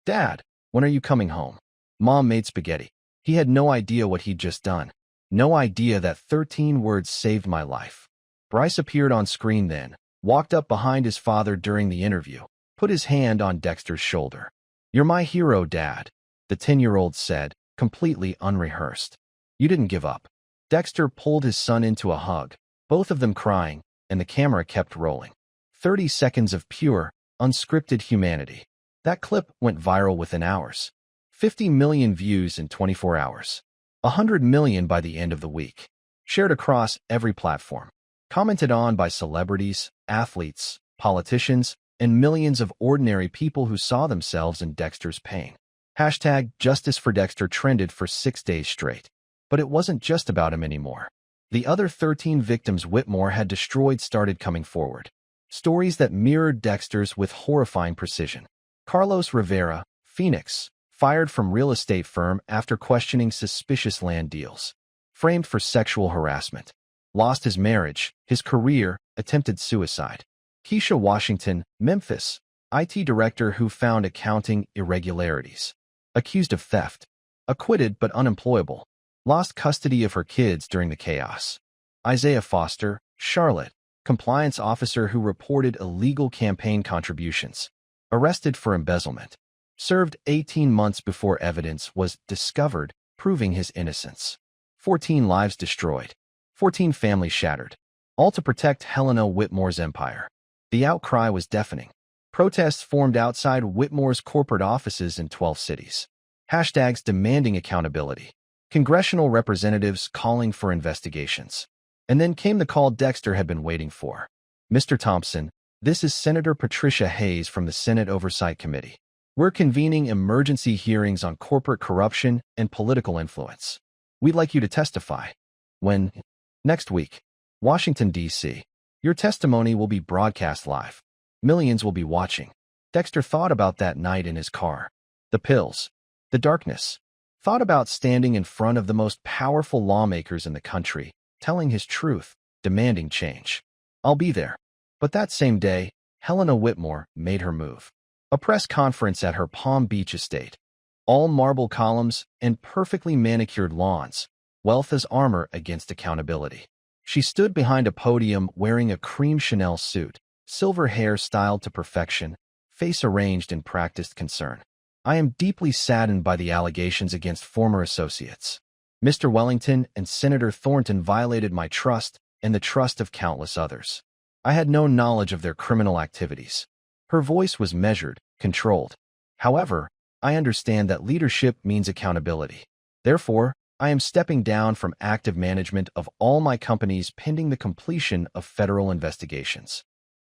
[SPEAKER 1] Dad, when are you coming home? Mom made spaghetti. He had no idea what he'd just done. No idea that 13 words saved my life. Bryce appeared on screen then, walked up behind his father during the interview, put his hand on Dexter's shoulder. You're my hero, Dad, the 10-year-old said, completely unrehearsed. You didn't give up. Dexter pulled his son into a hug, both of them crying, and the camera kept rolling. 30 seconds of pure, unscripted humanity. That clip went viral within hours. 50 million views in 24 hours. 100 million by the end of the week. Shared across every platform. Commented on by celebrities, athletes, politicians, and millions of ordinary people who saw themselves in Dexter's pain. Hashtag Justice for Dexter trended for 6 days straight. But it wasn't just about him anymore. The other 13 victims Whitmore had destroyed started coming forward. Stories that mirrored Dexter's with horrifying precision. Carlos Rivera, Phoenix, fired from real estate firm after questioning suspicious land deals. Framed for sexual harassment. Lost his marriage, his career, attempted suicide. Keisha Washington, Memphis, IT director who found accounting irregularities. Accused of theft. Acquitted but unemployable. Lost custody of her kids during the chaos. Isaiah Foster, Charlotte, compliance officer who reported illegal campaign contributions. Arrested for embezzlement. Served 18 months before evidence was discovered, proving his innocence. 14 lives destroyed. 14 families shattered. All to protect Helena Whitmore's empire. The outcry was deafening. Protests formed outside Whitmore's corporate offices in 12 cities. Hashtags demanding accountability. Congressional representatives calling for investigations. And then came the call Dexter had been waiting for. Mr. Thompson, this is Senator Patricia Hayes from the Senate Oversight Committee. We're convening emergency hearings on corporate corruption and political influence. We'd like you to testify. When? Next week. Washington, D.C. Your testimony will be broadcast live. Millions will be watching. Dexter thought about that night in his car. The pills. The darkness. Thought about standing in front of the most powerful lawmakers in the country, telling his truth, demanding change. I'll be there. But that same day, Helena Whitmore made her move. A press conference at her Palm Beach estate. All marble columns and perfectly manicured lawns. Wealth as armor against accountability. She stood behind a podium wearing a cream Chanel suit, silver hair styled to perfection, face arranged in practiced concern. I am deeply saddened by the allegations against former associates. Mr. Wellington and Senator Thornton violated my trust and the trust of countless others. I had no knowledge of their criminal activities. Her voice was measured, controlled. However, I understand that leadership means accountability. Therefore, I am stepping down from active management of all my companies pending the completion of federal investigations.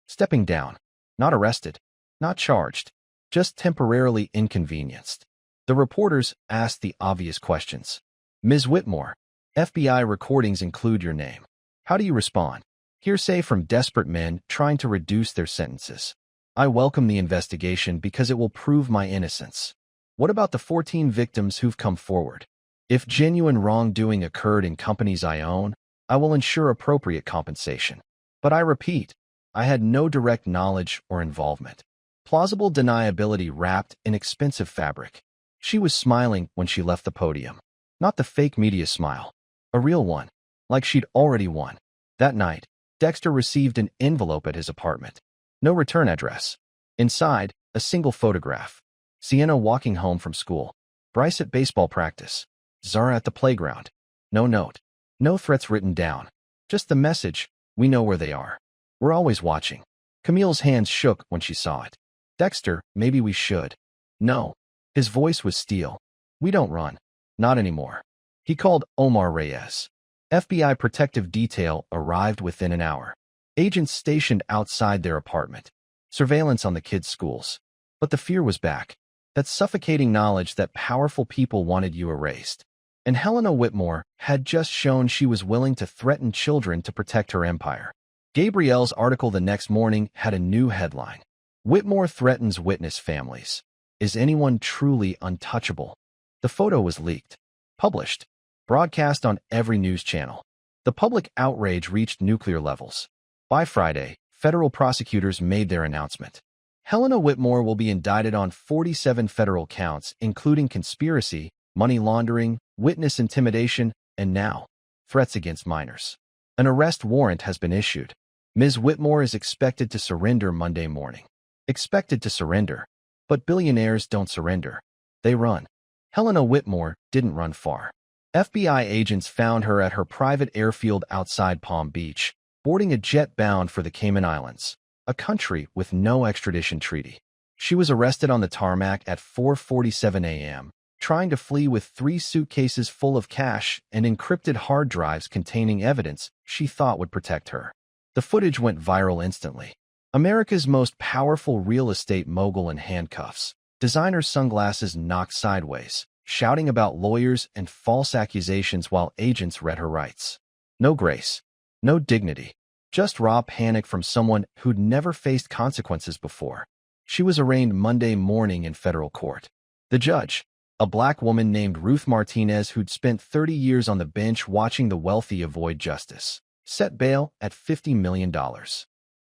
[SPEAKER 1] Stepping down. Not arrested. Not charged. Just temporarily inconvenienced. The reporters asked the obvious questions. Ms. Whitmore, FBI recordings include your name. How do you respond? Hearsay from desperate men trying to reduce their sentences. I welcome the investigation because it will prove my innocence. What about the 14 victims who've come forward? If genuine wrongdoing occurred in companies I own, I will ensure appropriate compensation. But I repeat, I had no direct knowledge or involvement. Plausible deniability wrapped in expensive fabric. She was smiling when she left the podium. Not the fake media smile. A real one. Like she'd already won. That night, Dexter received an envelope at his apartment. No return address. Inside, a single photograph. Sienna walking home from school. Bryce at baseball practice. Zara at the playground. No note. No threats written down. Just the message, we know where they are. We're always watching. Camille's hands shook when she saw it. Dexter, maybe we should. No. His voice was steel. We don't run. Not anymore. He called Omar Reyes. FBI protective detail arrived within an hour. Agents stationed outside their apartment. Surveillance on the kids' schools. But the fear was back. That suffocating knowledge that powerful people wanted you erased. And Helena Whitmore had just shown she was willing to threaten children to protect her empire. Gabrielle's article the next morning had a new headline. Whitmore threatens witness families. Is anyone truly untouchable? The photo was leaked. Published. Broadcast on every news channel. The public outrage reached nuclear levels. By Friday, federal prosecutors made their announcement. Helena Whitmore will be indicted on 47 federal counts, including conspiracy, money laundering, witness intimidation, and now, threats against minors. An arrest warrant has been issued. Ms. Whitmore is expected to surrender Monday morning. Expected to surrender. But billionaires don't surrender. They run. Helena Whitmore didn't run far. FBI agents found her at her private airfield outside Palm Beach, boarding a jet bound for the Cayman Islands, a country with no extradition treaty. She was arrested on the tarmac at 4:47 a.m., trying to flee with 3 suitcases full of cash and encrypted hard drives containing evidence she thought would protect her. The footage went viral instantly. America's most powerful real estate mogul in handcuffs, designer sunglasses knocked sideways, shouting about lawyers and false accusations while agents read her rights. No grace. No dignity. Just raw panic from someone who'd never faced consequences before. She was arraigned Monday morning in federal court. The judge, a black woman named Ruth Martinez who'd spent 30 years on the bench watching the wealthy avoid justice, set bail at $50 million.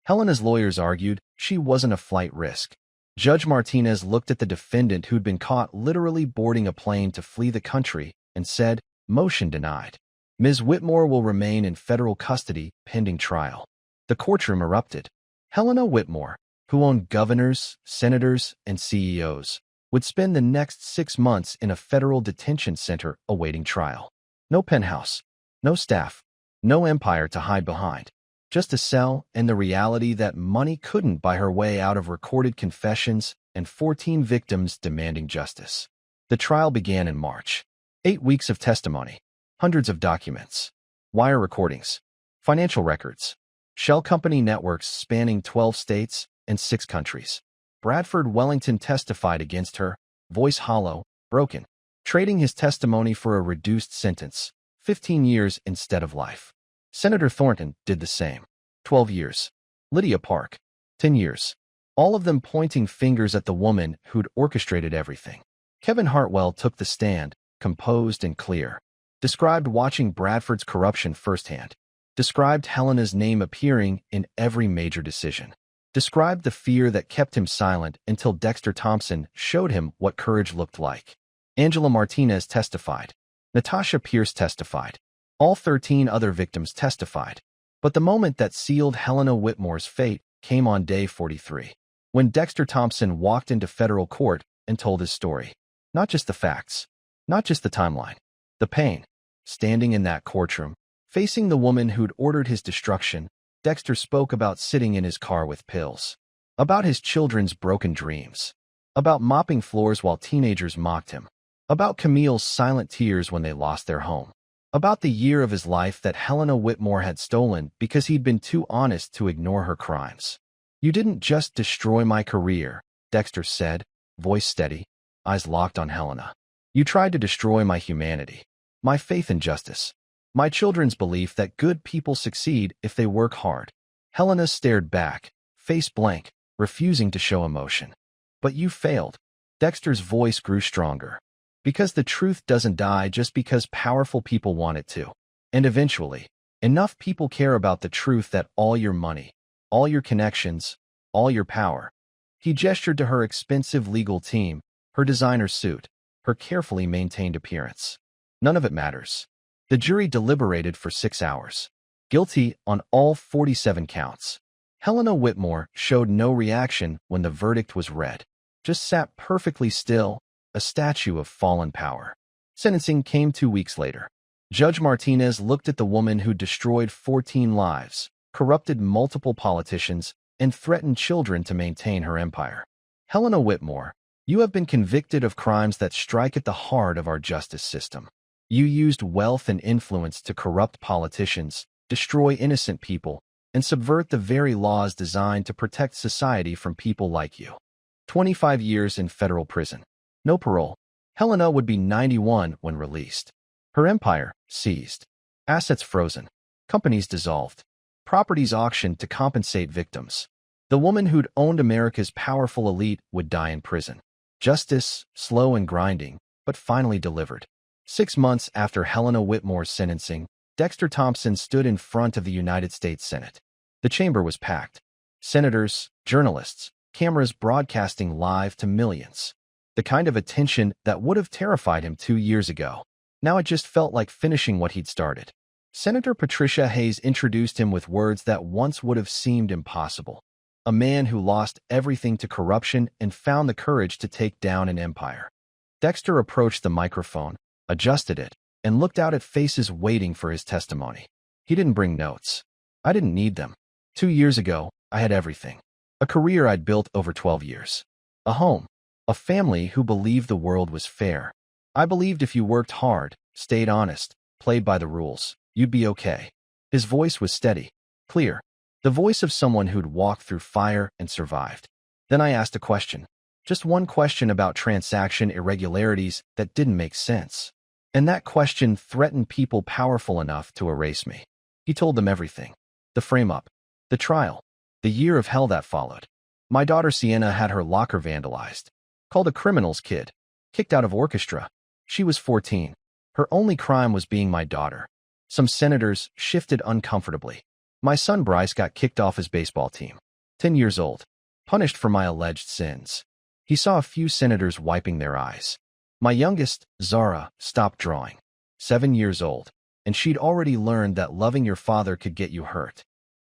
[SPEAKER 1] Helena's lawyers argued she wasn't a flight risk. Judge Martinez looked at the defendant who'd been caught literally boarding a plane to flee the country and said, "Motion denied." Ms. Whitmore will remain in federal custody pending trial. The courtroom erupted. Helena Whitmore, who owned governors, senators, and CEOs, would spend the next 6 months in a federal detention center awaiting trial. No penthouse, no staff, no empire to hide behind. Just a cell and the reality that money couldn't buy her way out of recorded confessions and 14 victims demanding justice. The trial began in March. 8 weeks of testimony. Hundreds of documents, wire recordings, financial records, shell company networks spanning 12 states and 6 countries. Bradford Wellington testified against her, voice hollow, broken, trading his testimony for a reduced sentence, 15 years instead of life. Senator Thornton did the same. 12 years. Lydia Park, 10 years. All of them pointing fingers at the woman who'd orchestrated everything. Kevin Hartwell took the stand, composed and clear. Described watching Bradford's corruption firsthand. Described Helena's name appearing in every major decision. Described the fear that kept him silent until Dexter Thompson showed him what courage looked like. Angela Martinez testified. Natasha Pierce testified. All 13 other victims testified. But the moment that sealed Helena Whitmore's fate came on day 43, when Dexter Thompson walked into federal court and told his story. Not just the facts, not just the timeline, the pain. Standing in that courtroom, facing the woman who'd ordered his destruction, Dexter spoke about sitting in his car with pills, about his children's broken dreams, about mopping floors while teenagers mocked him, about Camille's silent tears when they lost their home, about the year of his life that Helena Whitmore had stolen because he'd been too honest to ignore her crimes. "You didn't just destroy my career," Dexter said, voice steady, eyes locked on Helena. "You tried to destroy my humanity, my faith in justice, my children's belief that good people succeed if they work hard." Helena stared back, face blank, refusing to show emotion. "But you failed." Dexter's voice grew stronger. "Because the truth doesn't die just because powerful people want it to. And eventually, enough people care about the truth that all your money, all your connections, all your power." He gestured to her expensive legal team, her designer suit, her carefully maintained appearance. "None of it matters." The jury deliberated for 6 hours. Guilty on all 47 counts. Helena Whitmore showed no reaction when the verdict was read. Just sat perfectly still, a statue of fallen power. Sentencing came 2 weeks later. Judge Martinez looked at the woman who destroyed 14 lives, corrupted multiple politicians, and threatened children to maintain her empire. "Helena Whitmore, you have been convicted of crimes that strike at the heart of our justice system. You used wealth and influence to corrupt politicians, destroy innocent people, and subvert the very laws designed to protect society from people like you." 25 years in federal prison. No parole. Helena would be 91 when released. Her empire seized. Assets frozen. Companies dissolved. Properties auctioned to compensate victims. The woman who'd owned America's powerful elite would die in prison. Justice, slow and grinding, but finally delivered. 6 months after Helena Whitmore's sentencing, Dexter Thompson stood in front of the United States Senate. The chamber was packed. Senators, journalists, cameras broadcasting live to millions. The kind of attention that would have terrified him 2 years ago. Now it just felt like finishing what he'd started. Senator Patricia Hayes introduced him with words that once would have seemed impossible. A man who lost everything to corruption and found the courage to take down an empire. Dexter approached the microphone, adjusted it, and looked out at faces waiting for his testimony. He didn't bring notes. I didn't need them. 2 years ago, I had everything. A career I'd built over 12 years. A home. A family who believed the world was fair. I believed if you worked hard, stayed honest, played by the rules, you'd be okay. His voice was steady, clear. The voice of someone who'd walked through fire and survived. Then I asked a question. Just one question about transaction irregularities that didn't make sense. And that question threatened people powerful enough to erase me. He told them everything. The frame-up. The trial. The year of hell that followed. My daughter Sienna had her locker vandalized. Called a criminal's kid. Kicked out of orchestra. She was 14. Her only crime was being my daughter. Some senators shifted uncomfortably. My son Bryce got kicked off his baseball team. 10 years old. Punished for my alleged sins. He saw a few senators wiping their eyes. My youngest, Zara, stopped drawing. 7 years old. And she'd already learned that loving your father could get you hurt.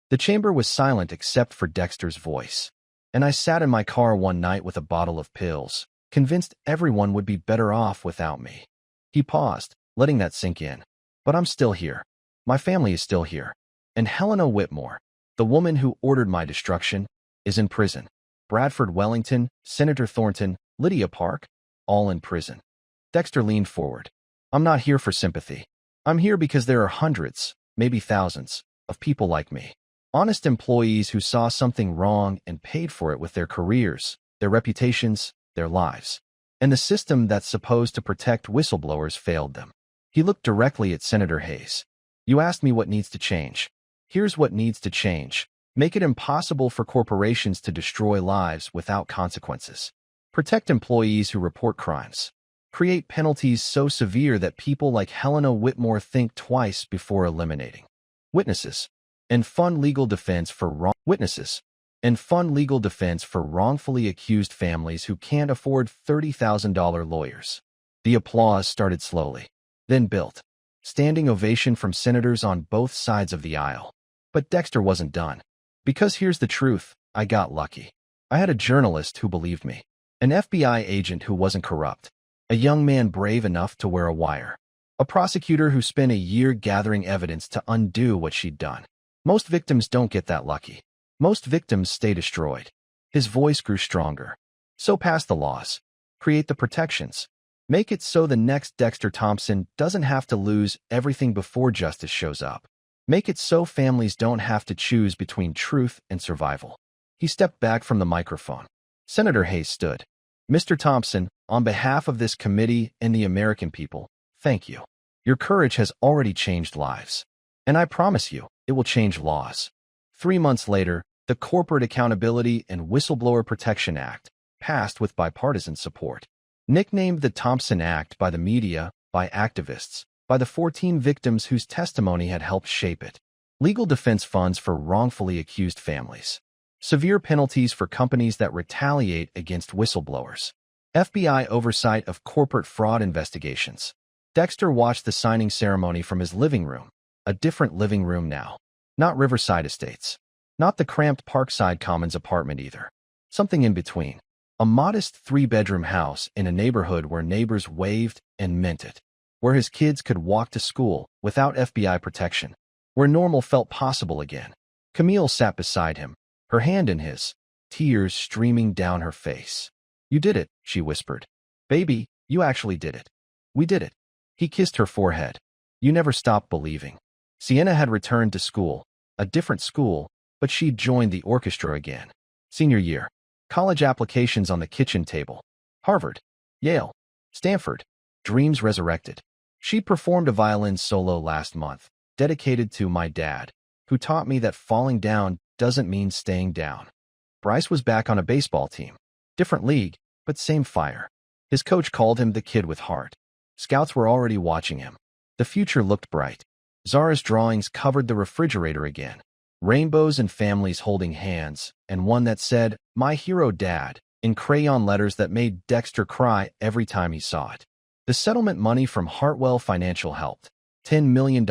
[SPEAKER 1] The chamber was silent except for Dexter's voice. And I sat in my car one night with a bottle of pills, convinced everyone would be better off without me. He paused, letting that sink in. But I'm still here. My family is still here. And Helena Whitmore, the woman who ordered my destruction, is in prison. Bradford Wellington, Senator Thornton, Lydia Park, all in prison. Dexter leaned forward. I'm not here for sympathy. I'm here because there are hundreds, maybe thousands, of people like me. Honest employees who saw something wrong and paid for it with their careers, their reputations, their lives. And the system that's supposed to protect whistleblowers failed them. He looked directly at Senator Hayes. You asked me what needs to change. Here's what needs to change. Make it impossible for corporations to destroy lives without consequences. Protect employees who report crimes. Create penalties so severe that people like Helena Whitmore think twice before eliminating witnesses. And fund legal defense for wrongfully accused families who can't afford $30,000 lawyers. The applause started slowly, then built. Standing ovation from senators on both sides of the aisle. But Dexter wasn't done. Because here's the truth, I got lucky. I had a journalist who believed me. An FBI agent who wasn't corrupt. A young man brave enough to wear a wire. A prosecutor who spent a year gathering evidence to undo what she'd done. Most victims don't get that lucky. Most victims stay destroyed. His voice grew stronger. So pass the laws. Create the protections. Make it so the next Dexter Thompson doesn't have to lose everything before justice shows up. Make it so families don't have to choose between truth and survival. He stepped back from the microphone. Senator Hayes stood. Mr. Thompson, on behalf of this committee and the American people, thank you. Your courage has already changed lives. And I promise you, it will change laws. 3 months later, the Corporate Accountability and Whistleblower Protection Act passed with bipartisan support. Nicknamed the Thompson Act by the media, by activists, by the 14 victims whose testimony had helped shape it. Legal defense funds for wrongfully accused families. Severe penalties for companies that retaliate against whistleblowers. FBI oversight of corporate fraud investigations. Dexter watched the signing ceremony from his living room. A different living room now. Not Riverside Estates. Not the cramped Parkside Commons apartment either. Something in between. A modest 3-bedroom house in a neighborhood where neighbors waved and meant it. Where his kids could walk to school without FBI protection. Where normal felt possible again. Camille sat beside him, her hand in his, tears streaming down her face. You did it, she whispered. Baby, you actually did it. We did it. He kissed her forehead. You never stopped believing. Sienna had returned to school, a different school, but she'd joined the orchestra again. Senior year. College applications on the kitchen table. Harvard, Yale, Stanford. Dreams resurrected. She'd performed a violin solo last month, dedicated to my dad, who taught me that falling down doesn't mean staying down. Bryce was back on a baseball team. Different league, but same fire. His coach called him the kid with heart. Scouts were already watching him. The future looked bright. Zara's drawings covered the refrigerator again. Rainbows and families holding hands, and one that said, "My hero dad," in crayon letters that made Dexter cry every time he saw it. The settlement money from Hartwell Financial helped. $10 million,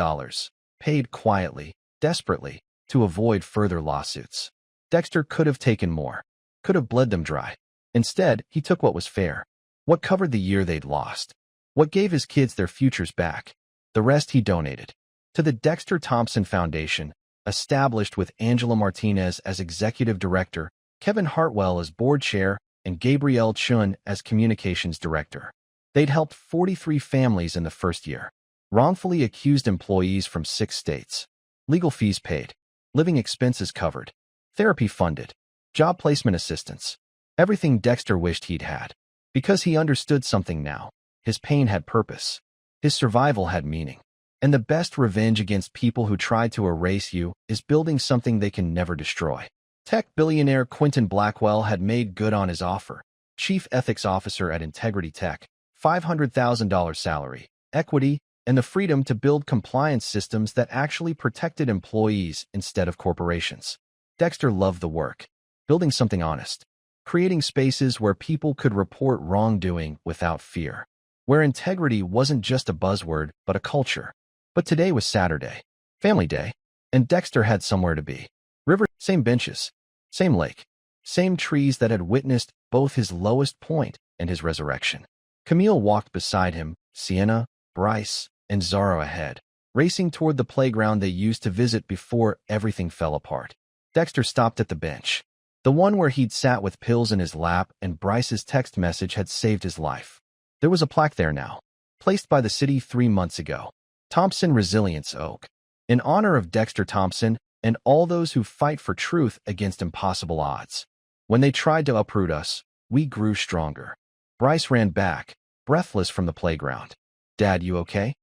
[SPEAKER 1] paid quietly, desperately, to avoid further lawsuits. Dexter could have taken more, could have bled them dry. Instead, he took what was fair, what covered the year they'd lost, what gave his kids their futures back. The rest he donated to the Dexter Thompson Foundation, established with Angela Martinez as executive director, Kevin Hartwell as board chair, and Gabrielle Chun as communications director. They'd helped 43 families in the first year. Wrongfully accused employees from 6 states. Legal fees paid. Living expenses covered. Therapy funded. Job placement assistance. Everything Dexter wished he'd had. Because he understood something now. His pain had purpose. His survival had meaning. And the best revenge against people who tried to erase you is building something they can never destroy. Tech billionaire Quentin Blackwell had made good on his offer. Chief Ethics Officer at Integrity Tech, $500,000 salary, equity, and the freedom to build compliance systems that actually protected employees instead of corporations. Dexter loved the work. Building something honest. Creating spaces where people could report wrongdoing without fear. Where integrity wasn't just a buzzword, but a culture. But today was Saturday, family day, and Dexter had somewhere to be. River, same benches, same lake, same trees that had witnessed both his lowest point and his resurrection. Camille walked beside him, Sienna, Bryce, and Zara ahead, racing toward the playground they used to visit before everything fell apart. Dexter stopped at the bench, the one where he'd sat with pills in his lap and Bryce's text message had saved his life. There was a plaque there now, placed by the city 3 months ago. Thompson Resilience Oak, in honor of Dexter Thompson and all those who fight for truth against impossible odds. When they tried to uproot us, we grew stronger. Bryce ran back, breathless from the playground. Dad, you okay?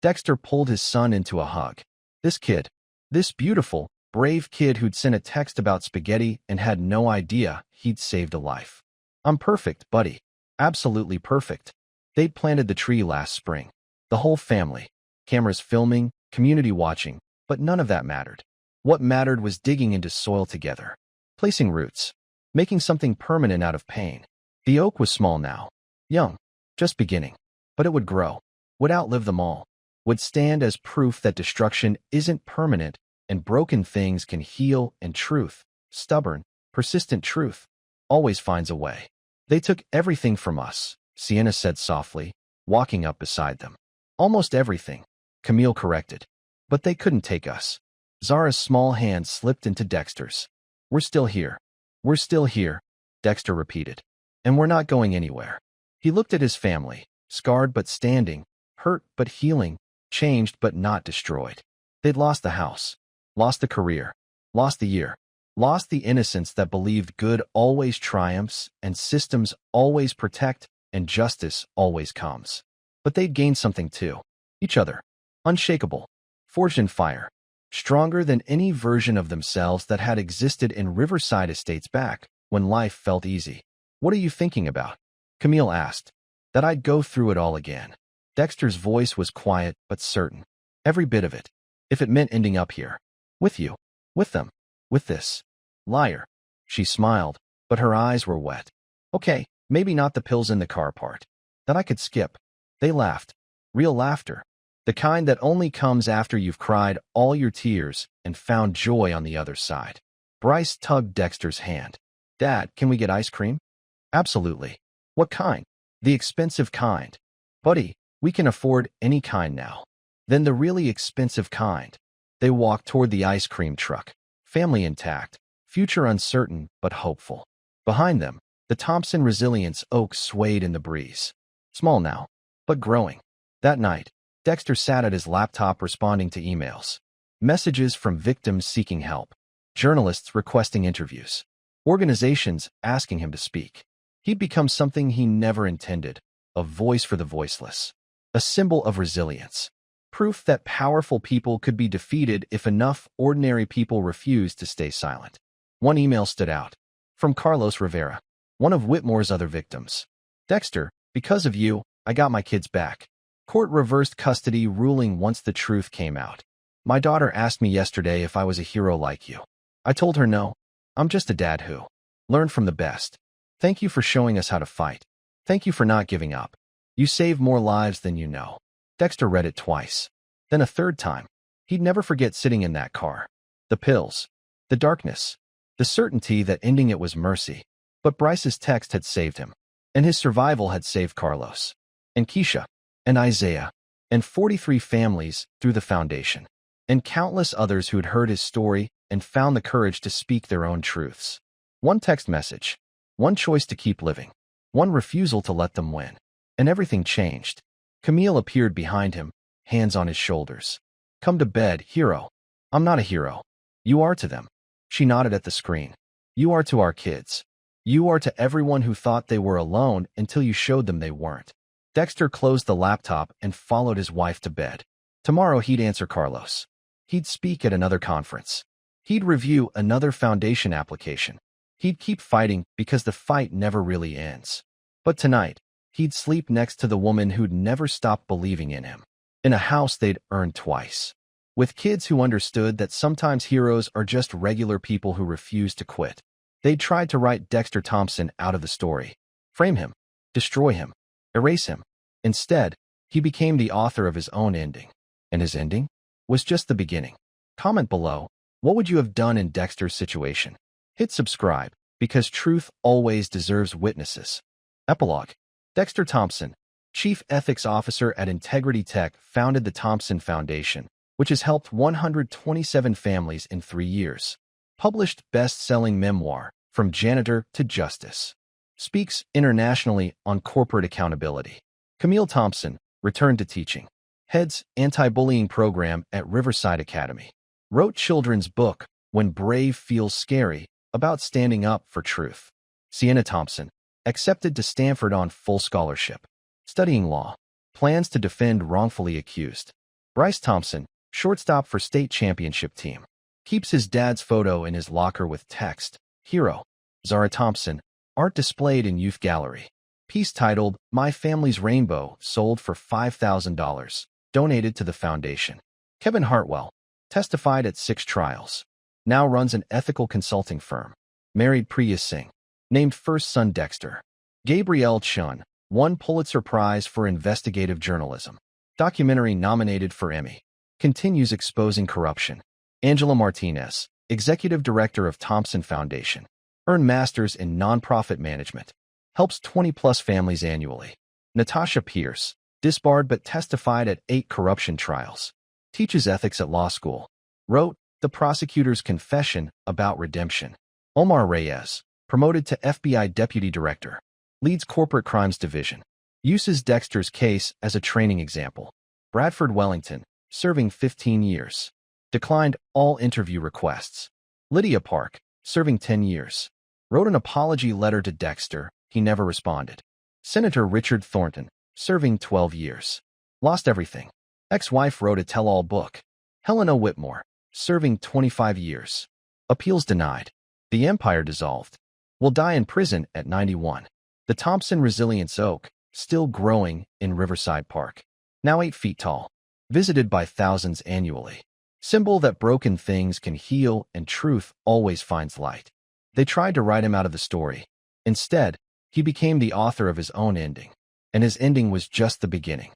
[SPEAKER 1] Dexter pulled his son into a hug. This kid, This beautiful, brave kid who'd sent a text about spaghetti and had no idea he'd saved a life. I'm perfect, buddy. Absolutely perfect. They'd planted the tree last spring. The whole family. Cameras filming, community watching, but none of that mattered. What mattered was digging into soil together. Placing roots. Making something permanent out of pain. The oak was small now. Young. Just beginning. But it would grow. Would outlive them all. Would stand as proof that destruction isn't permanent and broken things can heal, and truth, stubborn, persistent truth, always finds a way. They took everything from us, Sienna said softly, walking up beside them. Almost everything, Camille corrected. But they couldn't take us. Zara's small hand slipped into Dexter's. We're still here. We're still here, Dexter repeated. And we're not going anywhere. He looked at his family, scarred but standing, hurt but healing, changed but not destroyed. They'd lost the house, lost the career, lost the year, lost the innocence that believed good always triumphs and systems always protect and justice always comes. But they'd gained something too. Each other. Unshakable. Forged in fire. Stronger than any version of themselves that had existed in Riverside Estates back when life felt easy. What are you thinking about? Camille asked. That I'd go through it all again. Dexter's voice was quiet but certain. Every bit of it. If it meant ending up here. With you. With them. With this. Liar. She smiled, but her eyes were wet. Okay, maybe not the pills in the car part. That I could skip. They laughed. Real laughter. The kind that only comes after you've cried all your tears and found joy on the other side. Bryce tugged Dexter's hand. Dad, can we get ice cream? Absolutely. What kind? The expensive kind. Buddy, we can afford any kind now. Then the really expensive kind. They walked toward the ice cream truck. Family intact. Future uncertain but hopeful. Behind them, the Thompson Resilience oak swayed in the breeze. Small now, but growing. That night, Dexter sat at his laptop responding to emails. Messages from victims seeking help. Journalists requesting interviews. Organizations asking him to speak. He'd become something he never intended, a voice for the voiceless. A symbol of resilience. Proof that powerful people could be defeated if enough ordinary people refused to stay silent. One email stood out. From Carlos Rivera, one of Whitmore's other victims. Dexter, because of you, I got my kids back. Court reversed custody ruling once the truth came out. My daughter asked me yesterday if I was a hero like you. I told her no. I'm just a dad who learned from the best. Thank you for showing us how to fight. Thank you for not giving up. You saved more lives than you know. Dexter read it twice. Then a third time. He'd never forget sitting in that car. The pills. The darkness. The certainty that ending it was mercy. But Bryce's text had saved him. And his survival had saved Carlos. And Keisha. And Isaiah. And 43 families through the foundation. And countless others who'd heard his story and found the courage to speak their own truths. One text message. One choice to keep living. One refusal to let them win. And everything changed. Camille appeared behind him, hands on his shoulders. Come to bed, hero. I'm not a hero. You are to them. She nodded at the screen. You are to our kids. You are to everyone who thought they were alone until you showed them they weren't. Dexter closed the laptop and followed his wife to bed. Tomorrow he'd answer Carlos. He'd speak at another conference. He'd review another foundation application. He'd keep fighting because the fight never really ends. But tonight, he'd sleep next to the woman who'd never stopped believing in him. In a house they'd earned twice. With kids who understood that sometimes heroes are just regular people who refuse to quit. They'd tried to write Dexter Thompson out of the story. Frame him. Destroy him. Erase him. Instead, he became the author of his own ending. And his ending was just the beginning. Comment below, what would you have done in Dexter's situation? Hit subscribe, because truth always deserves witnesses. Epilogue. Dexter Thompson, Chief Ethics Officer at Integrity Tech, founded the Thompson Foundation, which has helped 127 families in 3 years. Published best-selling memoir, From Janitor to Justice. Speaks internationally on corporate accountability. Camille Thompson returned to teaching. Heads anti-bullying program at Riverside Academy. Wrote children's book, When Brave Feels Scary, about standing up for truth. Sienna Thompson, accepted to Stanford on full scholarship. Studying law. Plans to defend wrongfully accused. Bryce Thompson, shortstop for state championship team. Keeps his dad's photo in his locker with text, Hero. Zara Thompson, art displayed in youth gallery. Piece titled, My Family's Rainbow, sold for $5,000, donated to the foundation. Kevin Hartwell, testified at 6 trials. Now runs an ethical consulting firm. Married Priya Singh. Named first son Dexter. Gabrielle Chun, won Pulitzer Prize for investigative journalism. Documentary nominated for Emmy. Continues exposing corruption. Angela Martinez, executive director of Thompson Foundation. Earned masters in nonprofit management. Helps 20-plus families annually. Natasha Pierce, disbarred but testified at 8 corruption trials. Teaches ethics at law school. Wrote The Prosecutor's Confession About Redemption. Omar Reyes, promoted to FBI Deputy Director. Leads Corporate Crimes Division. Uses Dexter's case as a training example. Bradford Wellington, serving 15 years. Declined all interview requests. Lydia Park, serving 10 years. Wrote an apology letter to Dexter, he never responded. Senator Richard Thornton, serving 12 years. Lost everything. Ex-wife wrote a tell-all book. Helena Whitmore, serving 25 years. Appeals denied. The empire dissolved. Will die in prison at 91. The Thompson Resilience Oak, still growing in Riverside Park. Now 8 feet tall. Visited by thousands annually. Symbol that broken things can heal and truth always finds light. They tried to write him out of the story. Instead, he became the author of his own ending. And his ending was just the beginning.